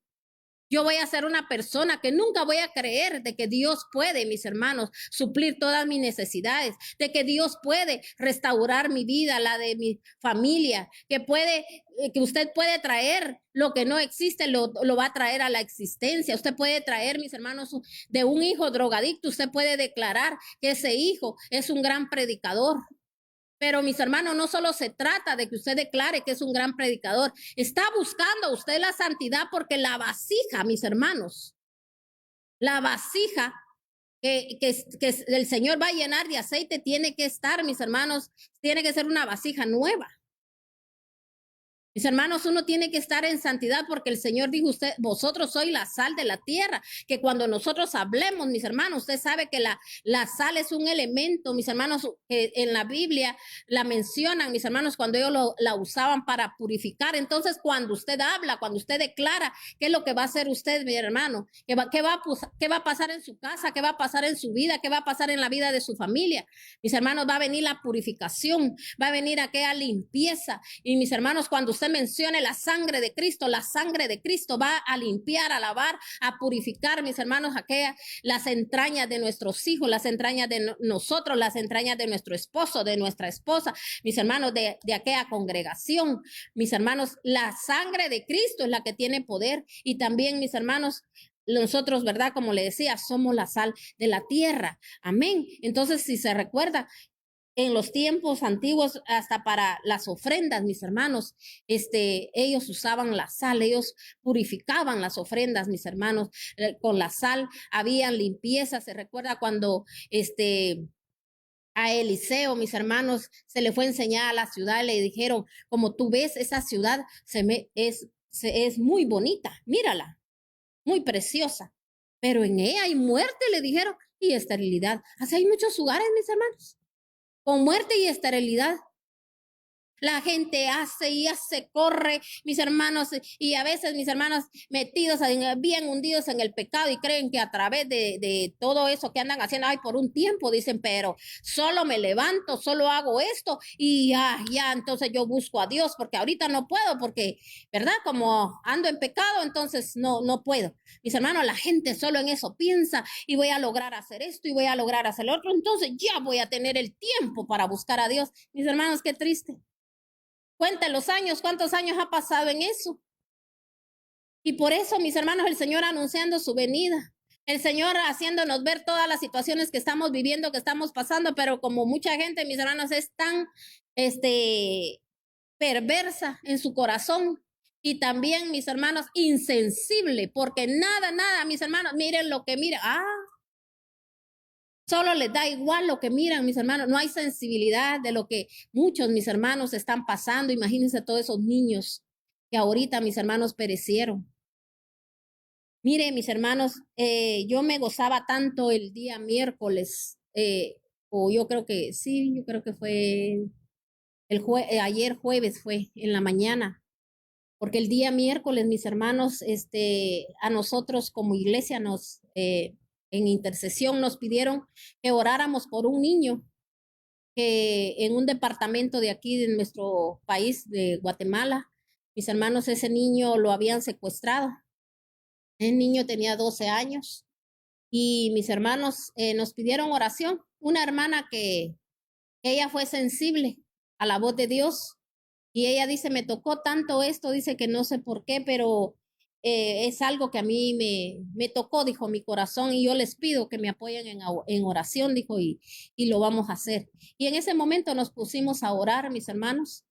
Yo voy a ser una persona que nunca voy a creer de que Dios puede, mis hermanos, suplir todas mis necesidades, de que Dios puede restaurar mi vida, la de mi familia, que usted puede traer lo que no existe, lo va a traer a la existencia. Usted puede traer, mis hermanos, de un hijo drogadicto, usted puede declarar que ese hijo es un gran predicador. Pero mis hermanos, no solo se trata de que usted declare que es un gran predicador, está buscando usted la santidad porque la vasija, mis hermanos, la vasija que el Señor va a llenar de aceite tiene que estar, mis hermanos, tiene que ser una vasija nueva. Mis hermanos, uno tiene que estar en santidad porque el Señor dijo, vosotros sois la sal de la tierra, que cuando nosotros hablemos, mis hermanos, usted sabe que la sal es un elemento, mis hermanos, que en la Biblia la mencionan, mis hermanos, cuando ellos la usaban para purificar. Entonces, cuando usted habla, cuando usted declara, ¿qué es lo que va a hacer usted, mi hermano? ¿Qué va a pasar en su casa? ¿Qué va a pasar en su vida? ¿Qué va a pasar en la vida de su familia? Mis hermanos, va a venir la purificación, va a venir aquella limpieza. Y mis hermanos, cuando usted mencione la sangre de Cristo va a limpiar, a lavar, a purificar, mis hermanos, las entrañas de nuestros hijos, las entrañas de nosotros, las entrañas de nuestro esposo, de nuestra esposa, mis hermanos, de aquella congregación. Mis hermanos, la sangre de Cristo es la que tiene poder. Y también, mis hermanos, nosotros, ¿verdad? Como le decía, somos la sal de la tierra. Amén. Entonces, si se recuerda, en los tiempos antiguos, hasta para las ofrendas, mis hermanos, ellos usaban la sal, ellos purificaban las ofrendas, mis hermanos, con la sal, había limpieza. Se recuerda cuando, a Eliseo, mis hermanos, se le fue a enseñar a la ciudad, le dijeron, como tú ves, esa ciudad es muy bonita, mírala, muy preciosa, pero en ella hay muerte, le dijeron, y esterilidad. Así hay muchos lugares, mis hermanos, con muerte y esterilidad. La gente hace y hace, corre, mis hermanos, y a veces mis hermanos metidos, bien hundidos en el pecado y creen que a través de todo eso que andan haciendo, ay, por un tiempo, dicen, pero solo me levanto, solo hago esto y ya, entonces yo busco a Dios porque ahorita no puedo porque, ¿verdad? Como ando en pecado, entonces no puedo. Mis hermanos, la gente solo en eso piensa y voy a lograr hacer esto y voy a lograr hacer lo otro, entonces ya voy a tener el tiempo para buscar a Dios. Mis hermanos, qué triste. Cuenta los años, cuántos años ha pasado en eso. Y por eso, mis hermanos, el Señor anunciando su venida. El Señor haciéndonos ver todas las situaciones que estamos viviendo, que estamos pasando, pero como mucha gente, mis hermanos, es tan perversa en su corazón. Y también, mis hermanos, insensible, porque nada, mis hermanos, miren lo que miren. Solo les da igual lo que miran, mis hermanos. No hay sensibilidad de lo que muchos mis hermanos están pasando. Imagínense todos esos niños que ahorita mis hermanos perecieron. Mire, mis hermanos, yo me gozaba tanto el día miércoles, o yo creo que sí, yo creo que fue ayer jueves fue en la mañana, porque el día miércoles, mis hermanos, a nosotros como iglesia en intercesión nos pidieron que oráramos por un niño que en un departamento de aquí de nuestro país, de Guatemala, mis hermanos, ese niño lo habían secuestrado. El niño tenía 12 años y mis hermanos nos pidieron oración. Una hermana que ella fue sensible a la voz de Dios y ella dice, me tocó tanto esto, dice que no sé por qué, pero es algo que a mí me tocó, dijo mi corazón, y yo les pido que me apoyen en oración, dijo, y lo vamos a hacer. Y en ese momento nos pusimos a orar, mis hermanos,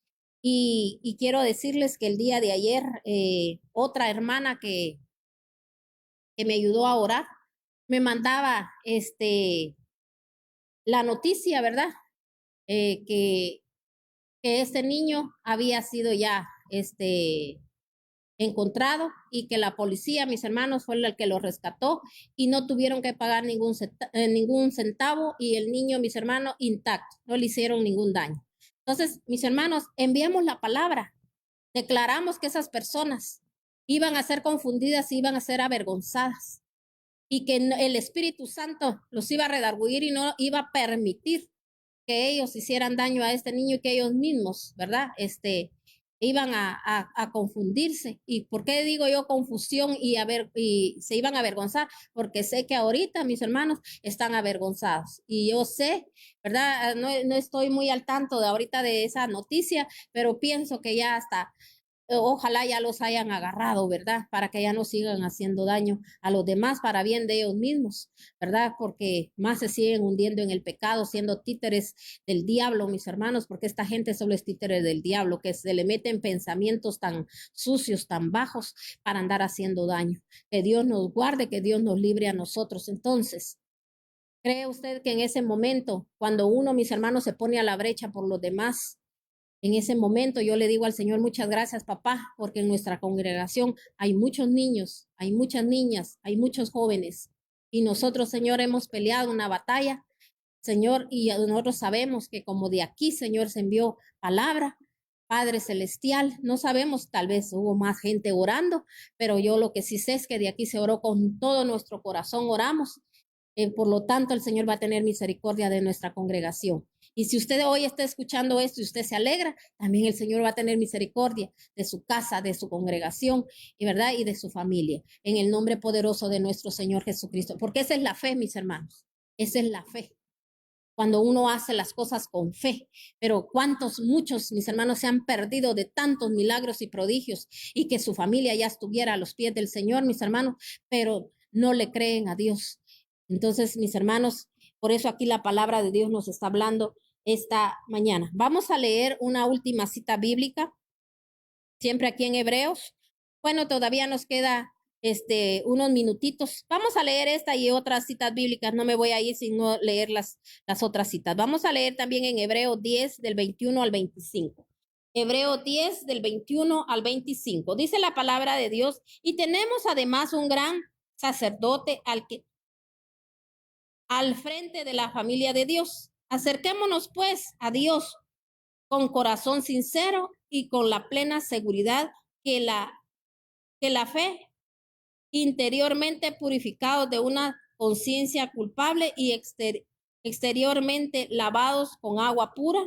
y quiero decirles que el día de ayer, otra hermana que me ayudó a orar, me mandaba la noticia, ¿verdad? Que este niño había sido ya encontrado y que la policía, mis hermanos, fue el que lo rescató y no tuvieron que pagar ningún centavo y el niño, mis hermanos, intacto, no le hicieron ningún daño. Entonces, mis hermanos, enviamos la palabra, declaramos que esas personas iban a ser confundidas, iban a ser avergonzadas y que el Espíritu Santo los iba a redarguir y no iba a permitir que ellos hicieran daño a este niño y que ellos mismos, ¿verdad? Iban a confundirse. ¿Y por qué digo yo confusión y se iban a avergonzar? Porque sé que ahorita mis hermanos están avergonzados. Y yo sé, ¿verdad? No estoy muy al tanto de ahorita de esa noticia, pero pienso que ya hasta ojalá ya los hayan agarrado, ¿verdad? Para que ya no sigan haciendo daño a los demás para bien de ellos mismos, ¿verdad? Porque más se siguen hundiendo en el pecado, siendo títeres del diablo, mis hermanos, porque esta gente solo es títeres del diablo, que se le meten pensamientos tan sucios, tan bajos para andar haciendo daño. Que Dios nos guarde, que Dios nos libre a nosotros. Entonces, ¿cree usted que en ese momento, cuando uno, mis hermanos, se pone a la brecha por los demás, en ese momento yo le digo al Señor, muchas gracias, papá, porque en nuestra congregación hay muchos niños, hay muchas niñas, hay muchos jóvenes. Y nosotros, Señor, hemos peleado una batalla, Señor, y nosotros sabemos que como de aquí, Señor, se envió palabra, Padre Celestial, no sabemos, tal vez hubo más gente orando, pero yo lo que sí sé es que de aquí se oró con todo nuestro corazón, oramos. Por lo tanto, el Señor va a tener misericordia de nuestra congregación. Y si usted hoy está escuchando esto y usted se alegra, también el Señor va a tener misericordia de su casa, de su congregación, y verdad, y de su familia, en el nombre poderoso de nuestro Señor Jesucristo. Porque esa es la fe, mis hermanos. Esa es la fe. Cuando uno hace las cosas con fe. Pero muchos, mis hermanos, se han perdido de tantos milagros y prodigios y que su familia ya estuviera a los pies del Señor, mis hermanos, pero no le creen a Dios. Entonces, mis hermanos, por eso aquí la palabra de Dios nos está hablando esta mañana. Vamos a leer una última cita bíblica, siempre aquí en Hebreos. Bueno, todavía nos queda unos minutitos. Vamos a leer esta y otras citas bíblicas. No me voy a ir sin no leer las otras citas. Vamos a leer también en Hebreos 10 del 21 al 25. Hebreos 10 del 21 al 25. Dice la palabra de Dios, y tenemos además un gran sacerdote al frente de la familia de Dios. Acerquémonos pues a Dios con corazón sincero y con la plena seguridad que la fe, interiormente purificados de una conciencia culpable y exteriormente lavados con agua pura.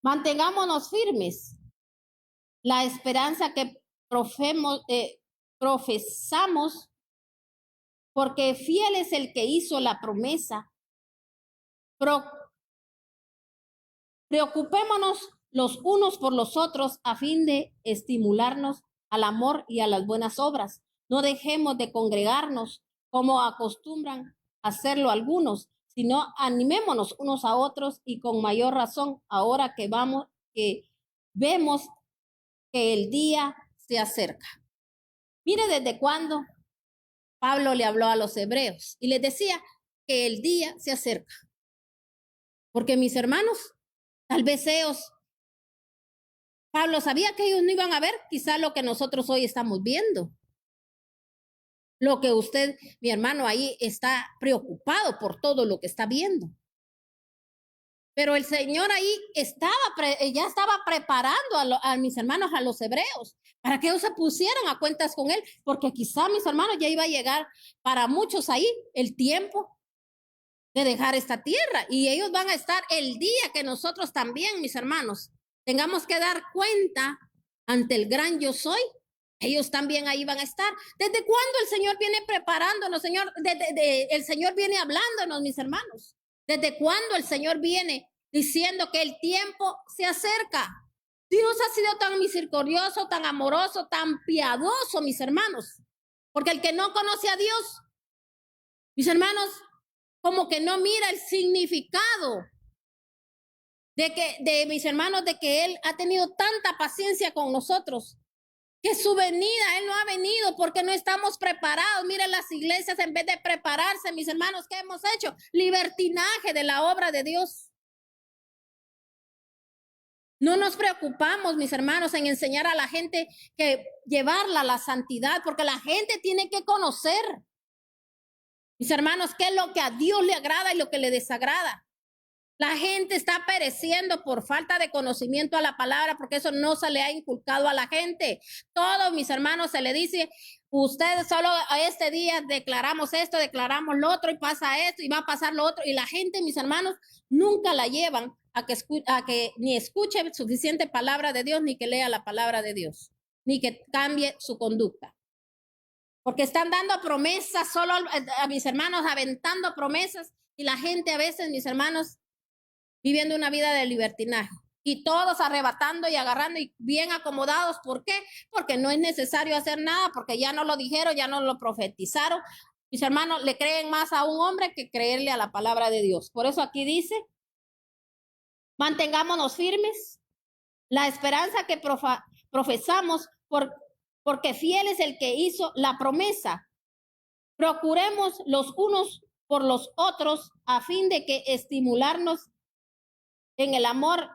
Mantengámonos firmes. La esperanza que profesamos, porque fiel es el que hizo la promesa. Preocupémonos los unos por los otros a fin de estimularnos al amor y a las buenas obras. No dejemos de congregarnos como acostumbran hacerlo algunos, sino animémonos unos a otros y con mayor razón ahora que vemos que el día se acerca. Mire desde cuándo Pablo le habló a los hebreos y les decía que el día se acerca. Porque mis hermanos, tal vez ellos, Pablo sabía que ellos no iban a ver quizá lo que nosotros hoy estamos viendo. Lo que usted, mi hermano, ahí está preocupado por todo lo que está viendo. Pero el Señor ahí ya estaba preparando a mis hermanos, a los hebreos, para que ellos se pusieran a cuentas con él, porque quizá, mis hermanos, ya iba a llegar para muchos ahí el tiempo de dejar esta tierra, y ellos van a estar el día que nosotros también, mis hermanos, tengamos que dar cuenta ante el gran yo soy. Ellos también ahí van a estar. ¿Desde cuándo el Señor viene preparándonos, Señor? El Señor viene hablándonos, mis hermanos. ¿Desde cuándo el Señor viene diciendo que el tiempo se acerca? Dios ha sido tan misericordioso, tan amoroso, tan piadoso, mis hermanos. Porque el que no conoce a Dios, mis hermanos, como que no mira el significado de mis hermanos, de que Él ha tenido tanta paciencia con nosotros, que su venida, Él no ha venido porque no estamos preparados. Miren las iglesias, en vez de prepararse, mis hermanos, ¿qué hemos hecho? Libertinaje de la obra de Dios. No nos preocupamos, mis hermanos, en enseñar a la gente que llevarla a la santidad, porque la gente tiene que conocer, mis hermanos, qué es lo que a Dios le agrada y lo que le desagrada. La gente está pereciendo por falta de conocimiento a la palabra, porque eso no se le ha inculcado a la gente. Todos, mis hermanos, se le dice, ustedes solo a este día declaramos esto, declaramos lo otro, y pasa esto, y va a pasar lo otro. Y la gente, mis hermanos, nunca la llevan a que ni escuche suficiente palabra de Dios, ni que lea la palabra de Dios, ni que cambie su conducta. Porque están dando promesas solo a mis hermanos, aventando promesas, y la gente a veces, mis hermanos, viviendo una vida de libertinaje, y todos arrebatando y agarrando y bien acomodados. ¿Por qué? Porque no es necesario hacer nada, porque ya no lo dijeron, ya no lo profetizaron. Mis hermanos le creen más a un hombre que creerle a la palabra de Dios. Por eso aquí dice, mantengámonos firmes, la esperanza que profesamos, porque fiel es el que hizo la promesa. Procuremos los unos por los otros a fin de que estimularnos en el amor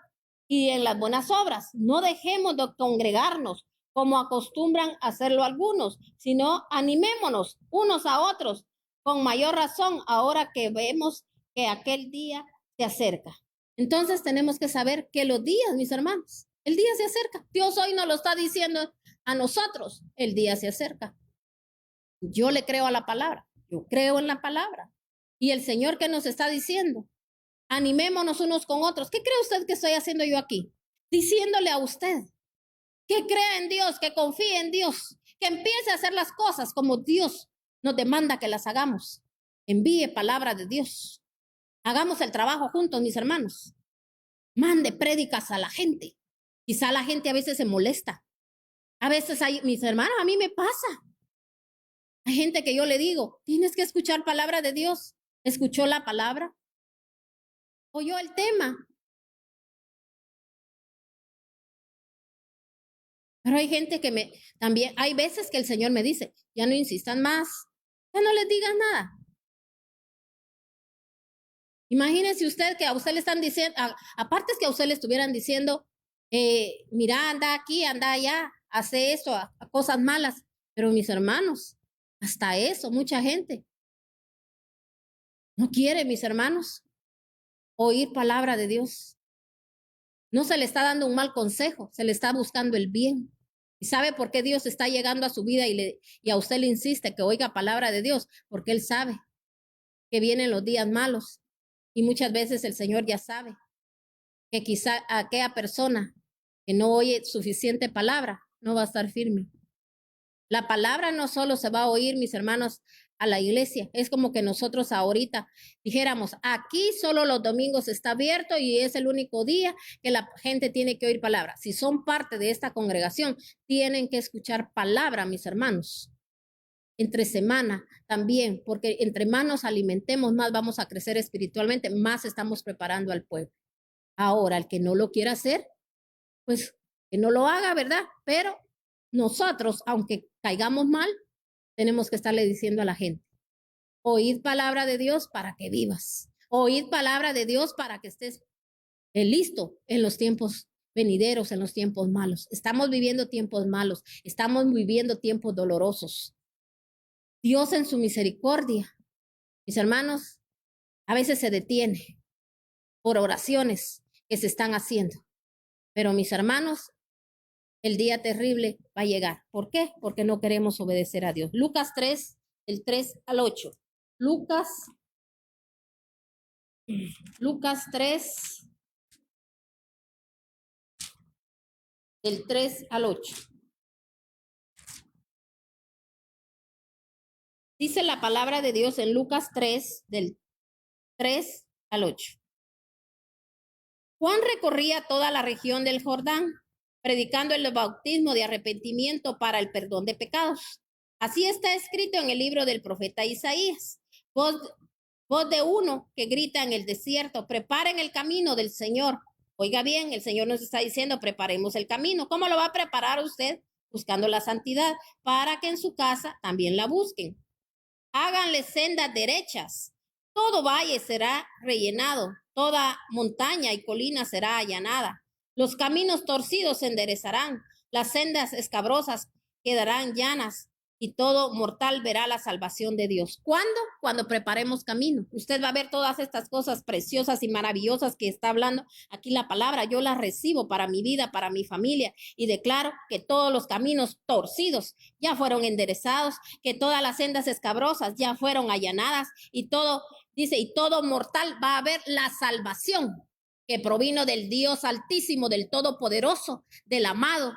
y en las buenas obras. No dejemos de congregarnos como acostumbran hacerlo algunos, sino animémonos unos a otros, con mayor razón ahora que vemos que aquel día se acerca. Entonces tenemos que saber que los días, mis hermanos, el día se acerca. Dios hoy nos lo está diciendo a nosotros, el día se acerca. Yo le creo a la palabra, yo creo en la palabra. Y el Señor que nos está diciendo, animémonos unos con otros. ¿Qué cree usted que estoy haciendo yo aquí? Diciéndole a usted que crea en Dios, que confíe en Dios, que empiece a hacer las cosas como Dios nos demanda que las hagamos. Envíe palabra de Dios. Hagamos el trabajo juntos, mis hermanos. Mande prédicas a la gente. Quizá la gente a veces se molesta. A veces hay, mis hermanos, a mí me pasa. Hay gente que yo le digo, tienes que escuchar palabra de Dios. ¿Escuchó la palabra? ¿Oyó el tema? Pero hay gente que también hay veces que el Señor me dice, ya no insistan más, ya no les digan nada. Imagínense usted que a usted le están diciendo, aparte es que a usted le estuvieran diciendo, mira, anda aquí, anda allá, hace esto, a cosas malas. Pero mis hermanos, hasta eso, mucha gente no quiere, mis hermanos, oír palabra de Dios. No se le está dando un mal consejo, se le está buscando el bien. ¿Y sabe por qué Dios está llegando a su vida y a usted le insiste que oiga palabra de Dios? Porque Él sabe que vienen los días malos. Y muchas veces el Señor ya sabe que quizá aquella persona que no oye suficiente palabra no va a estar firme. La palabra no solo se va a oír, mis hermanos, a la iglesia. Es como que nosotros ahorita dijéramos, aquí solo los domingos está abierto y es el único día que la gente tiene que oír palabra. Si son parte de esta congregación, tienen que escuchar palabra, mis hermanos. Entre semana también, porque entre más nos alimentemos, más vamos a crecer espiritualmente, más estamos preparando al pueblo. Ahora, el que no lo quiera hacer, pues que no lo haga, ¿verdad? Pero nosotros, aunque caigamos mal, tenemos que estarle diciendo a la gente: oíd palabra de Dios para que vivas. Oíd palabra de Dios para que estés listo en los tiempos venideros, en los tiempos malos. Estamos viviendo tiempos malos, estamos viviendo tiempos dolorosos. Dios en su misericordia, mis hermanos, a veces se detiene por oraciones que se están haciendo. Pero mis hermanos, el día terrible va a llegar. ¿Por qué? Porque no queremos obedecer a Dios. Lucas 3, del 3 al 8. Lucas 3, del 3 al 8. Dice la palabra de Dios en Lucas 3, del 3 al 8. Juan recorría toda la región del Jordán, predicando el bautismo de arrepentimiento para el perdón de pecados. Así está escrito en el libro del profeta Isaías. Voz de uno que grita en el desierto: preparen el camino del Señor. Oiga bien, el Señor nos está diciendo: preparemos el camino. ¿Cómo lo va a preparar usted? Buscando la santidad, para que en su casa también la busquen. Háganle sendas derechas. Todo valle será rellenado, toda montaña y colina será allanada. Los caminos torcidos se enderezarán, las sendas escabrosas quedarán llanas, y todo mortal verá la salvación de Dios. ¿Cuándo? Cuando preparemos camino. Usted va a ver todas estas cosas preciosas y maravillosas que está hablando aquí la palabra. Yo las recibo para mi vida, para mi familia, y declaro que todos los caminos torcidos ya fueron enderezados, que todas las sendas escabrosas ya fueron allanadas, y todo, dice, y todo mortal va a ver la salvación que provino del Dios Altísimo, del Todopoderoso, del amado,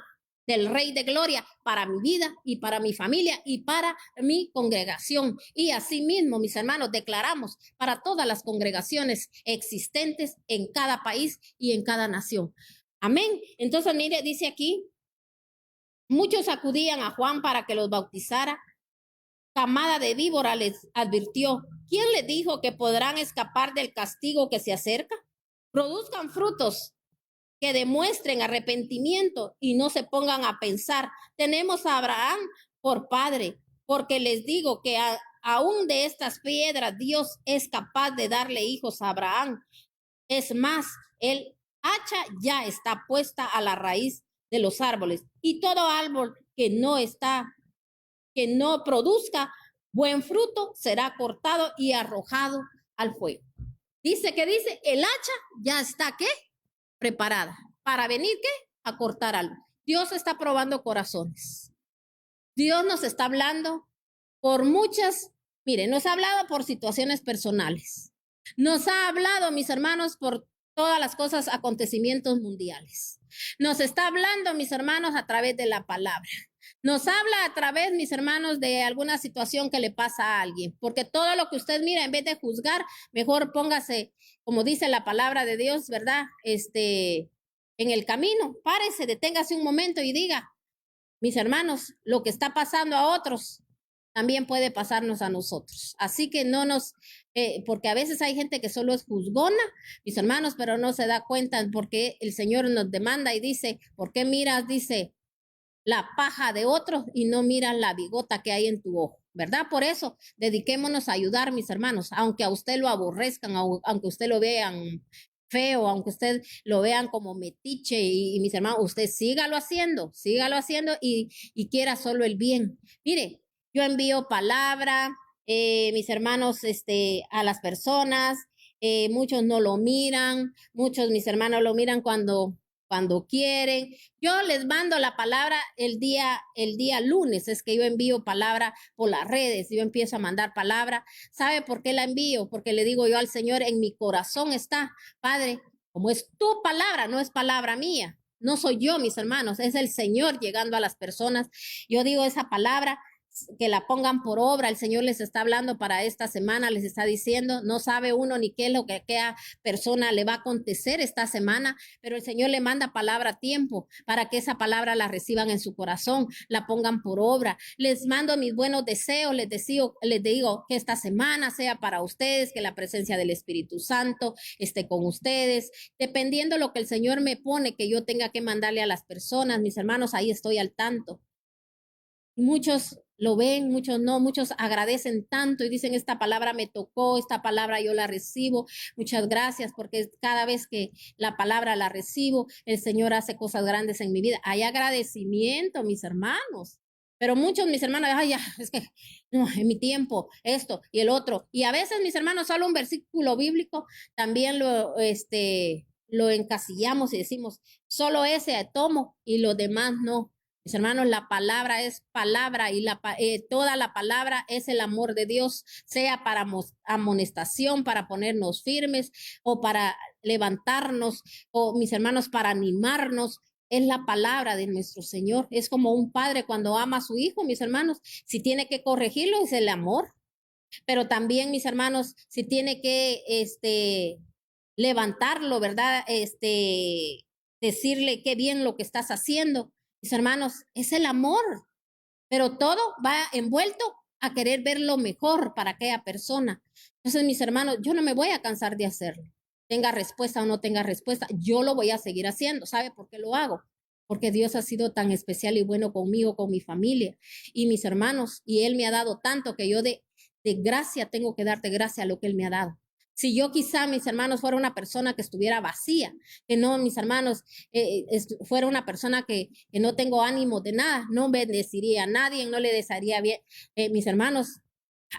del Rey de Gloria, para mi vida y para mi familia y para mi congregación. Y asimismo, mis hermanos, declaramos para todas las congregaciones existentes en cada país y en cada nación. Amén. Entonces, mire, dice aquí: muchos acudían a Juan para que los bautizara. Camada de víbora, les advirtió: ¿quién les dijo que podrán escapar del castigo que se acerca? Produzcan frutos que demuestren arrepentimiento y no se pongan a pensar: tenemos a Abraham por padre, porque les digo que aún de estas piedras Dios es capaz de darle hijos a Abraham. Es más, el hacha ya está puesta a la raíz de los árboles, y todo árbol que no produzca buen fruto será cortado y arrojado al fuego. Dice, el hacha ya está, ¿qué? Preparada para venir, ¿qué? A cortar algo. Dios está probando corazones. Dios nos está hablando por muchas, mire, nos ha hablado por situaciones personales. Nos ha hablado, mis hermanos, por todas las cosas, acontecimientos mundiales. Nos está hablando, mis hermanos, a través de la palabra. Nos habla a través, mis hermanos, de alguna situación que le pasa a alguien, porque todo lo que usted mira, en vez de juzgar, mejor póngase, como dice la palabra de Dios, ¿verdad? En el camino, párese, deténgase un momento y diga: mis hermanos, lo que está pasando a otros también puede pasarnos a nosotros. Así que no nos, porque a veces hay gente que solo es juzgona, mis hermanos, pero no se da cuenta, porque el Señor nos demanda y dice: ¿por qué miras, dice, la paja de otros y no miras la bigota que hay en tu ojo? ¿Verdad? Por eso, dediquémonos a ayudar, mis hermanos, aunque a usted lo aborrezcan, aunque usted lo vean feo, aunque usted lo vean como metiche, y mis hermanos, usted sígalo haciendo y quiera solo el bien. Mire, yo envío palabra, mis hermanos, a las personas, muchos no lo miran, muchos mis hermanos lo miran cuando quieren. Yo les mando la palabra el día lunes, es que yo envío palabra por las redes, yo empiezo a mandar palabra. ¿Sabe por qué la envío? Porque le digo yo al Señor: en mi corazón está, Padre, como es tu palabra, no es palabra mía, no soy yo, mis hermanos, es el Señor llegando a las personas. Yo digo esa palabra, que la pongan por obra. El Señor les está hablando para esta semana, les está diciendo: no sabe uno ni qué es lo que a aquella persona le va a acontecer esta semana, pero el Señor le manda palabra a tiempo para que esa palabra la reciban en su corazón, la pongan por obra. Les mando mis buenos deseos, les digo que esta semana sea para ustedes, que la presencia del Espíritu Santo esté con ustedes, dependiendo lo que el Señor me pone que yo tenga que mandarle a las personas, mis hermanos, ahí estoy al tanto. Muchos lo ven, muchos no, muchos agradecen tanto y dicen, esta palabra me tocó, esta palabra yo la recibo, muchas gracias, porque cada vez que la palabra la recibo, el Señor hace cosas grandes en mi vida. Hay agradecimiento, mis hermanos. Pero muchos mis hermanos, ay, ya, es que no, en mi tiempo, esto y el otro. Y a veces, mis hermanos, solo un versículo bíblico también lo encasillamos y decimos, solo ese tomo y lo demás no. Mis hermanos, la palabra es palabra y toda la palabra es el amor de Dios, sea para amonestación, para ponernos firmes o para levantarnos, o mis hermanos, para animarnos. Es la palabra de nuestro Señor. Es como un padre cuando ama a su hijo, mis hermanos. Si tiene que corregirlo, es el amor. Pero también, mis hermanos, si tiene que levantarlo, ¿verdad? Decirle qué bien lo que estás haciendo. Mis hermanos, es el amor, pero todo va envuelto a querer ver lo mejor para aquella persona. Entonces, mis hermanos, yo no me voy a cansar de hacerlo. Tenga respuesta o no tenga respuesta, yo lo voy a seguir haciendo. ¿Sabe por qué lo hago? Porque Dios ha sido tan especial y bueno conmigo, con mi familia y mis hermanos, y Él me ha dado tanto que yo de gracia tengo que darte gracia a lo que Él me ha dado. Si yo quizá, mis hermanos, fuera una persona que estuviera vacía, que no, mis hermanos, fuera una persona que no tengo ánimo de nada, no bendeciría a nadie, no le desearía bien. Mis hermanos,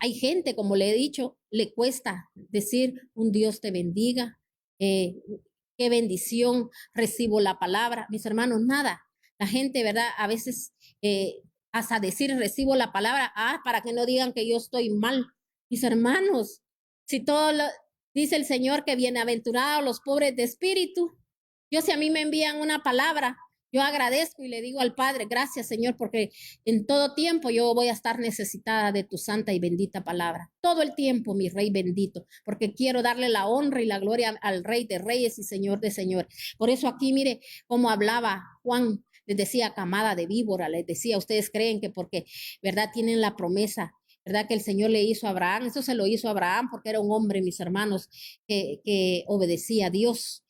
hay gente, como le he dicho, le cuesta decir un Dios te bendiga, qué bendición, recibo la palabra. Mis hermanos, nada. La gente, ¿verdad? A veces hasta decir recibo la palabra, para que no digan que yo estoy mal. Mis hermanos, si todo lo, dice el Señor que bienaventurados los pobres de espíritu. Yo, si a mí me envían una palabra, yo agradezco y le digo al Padre, gracias Señor, porque en todo tiempo yo voy a estar necesitada de tu santa y bendita palabra. Todo el tiempo, mi Rey bendito, porque quiero darle la honra y la gloria al Rey de Reyes y Señor de Señores. Por eso aquí, mire cómo hablaba Juan, les decía camada de víbora, les decía, ustedes creen que porque, ¿verdad? Tienen la promesa, ¿verdad? Que el Señor le hizo a Abraham. Eso se lo hizo a Abraham porque era un hombre, mis hermanos, que obedecía a Dios,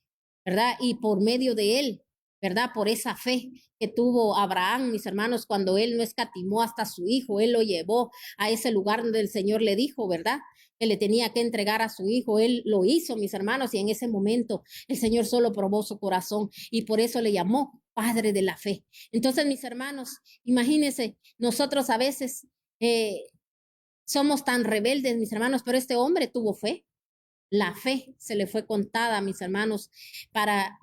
¿verdad? Y por medio de él, ¿verdad? Por esa fe que tuvo Abraham, mis hermanos, cuando él no escatimó hasta su hijo, él lo llevó a ese lugar donde el Señor le dijo, ¿verdad? Que le tenía que entregar a su hijo, él lo hizo, mis hermanos, y en ese momento el Señor solo probó su corazón y por eso le llamó Padre de la Fe. Entonces, mis hermanos, imagínense, nosotros a veces somos tan rebeldes, mis hermanos, pero este hombre tuvo fe. La fe se le fue contada, mis hermanos, para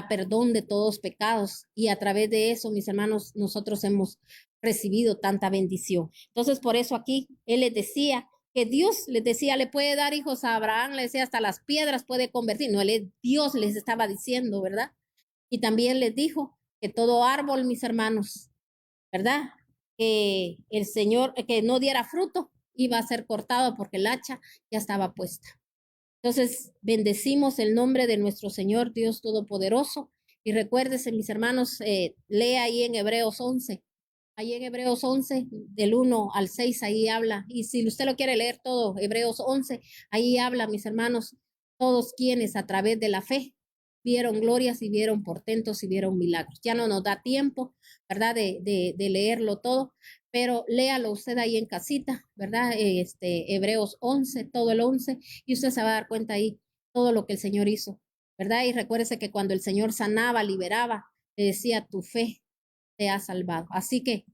perdón de todos pecados. Y a través de eso, mis hermanos, nosotros hemos recibido tanta bendición. Entonces, por eso aquí él les decía que Dios les decía, le puede dar hijos a Abraham, le decía, hasta las piedras puede convertir. No, Dios les estaba diciendo, ¿verdad? Y también les dijo que todo árbol, mis hermanos, ¿verdad? Que el Señor, que no diera fruto, iba a ser cortado porque el hacha ya estaba puesta. Entonces, bendecimos el nombre de nuestro Señor Dios Todopoderoso. Y recuérdese, mis hermanos, lea ahí en Hebreos 11. Ahí en Hebreos 11, del 1 al 6, ahí habla. Y si usted lo quiere leer todo, Hebreos 11, ahí habla, mis hermanos, todos quienes a través de la fe vieron glorias y vieron portentos y vieron milagros. Ya no nos da tiempo, ¿verdad? De leerlo todo, pero léalo usted ahí en casita, ¿verdad? Hebreos 11, todo el 11, y usted se va a dar cuenta ahí todo lo que el Señor hizo, ¿verdad? Y recuérdese que cuando el Señor sanaba, liberaba, le decía, tu fe te ha salvado. Así que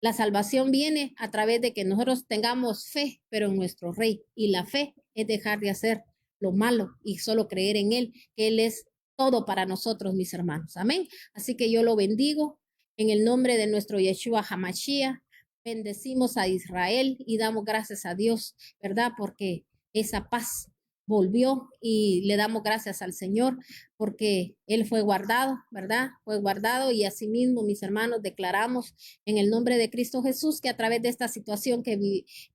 la salvación viene a través de que nosotros tengamos fe, pero en nuestro Rey. Y la fe es dejar de hacer lo malo y solo creer en Él, que Él es todo para nosotros, mis hermanos. Amén. Así que yo lo bendigo en el nombre de nuestro Yeshua Hamashiach. Bendecimos a Israel y damos gracias a Dios, ¿verdad? Porque esa paz volvió y le damos gracias al Señor porque Él fue guardado, ¿verdad? Fue guardado y asimismo, mis hermanos, declaramos en el nombre de Cristo Jesús que a través de esta situación que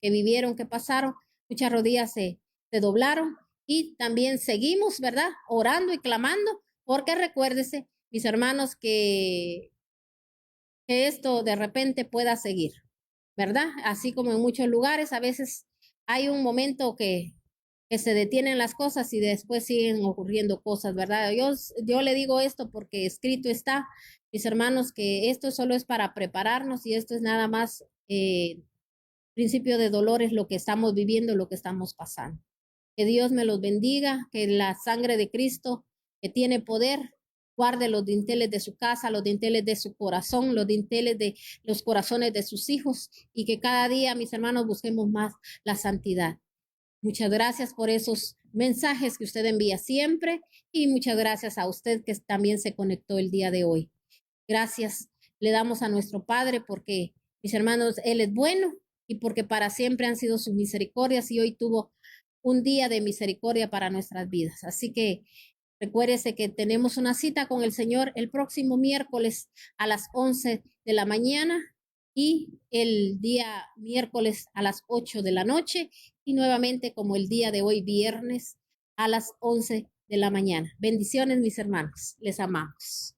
vivieron, que pasaron, muchas rodillas se doblaron y también seguimos, ¿verdad? Orando y clamando, porque recuérdese, mis hermanos, que esto de repente pueda seguir, ¿verdad? Así como en muchos lugares, a veces hay un momento que se detienen las cosas y después siguen ocurriendo cosas, ¿verdad? Yo le digo esto porque escrito está, mis hermanos, que esto solo es para prepararnos y esto es nada más principio de dolor es lo que estamos viviendo, lo que estamos pasando. Que Dios me los bendiga, que la sangre de Cristo, que tiene poder, guarde los dinteles de su casa, los dinteles de su corazón, los dinteles de los corazones de sus hijos, y que cada día, mis hermanos, busquemos más la santidad. Muchas gracias por esos mensajes que usted envía siempre, y muchas gracias a usted que también se conectó el día de hoy. Gracias le damos a nuestro Padre porque, mis hermanos, Él es bueno y porque para siempre han sido sus misericordias, y hoy tuvo un día de misericordia para nuestras vidas. Así que recuérdese que tenemos una cita con el Señor el próximo miércoles a las 11 de la mañana y el día miércoles a las 8 de la noche, y nuevamente como el día de hoy, viernes, a las 11 de la mañana. Bendiciones, mis hermanos. Les amamos.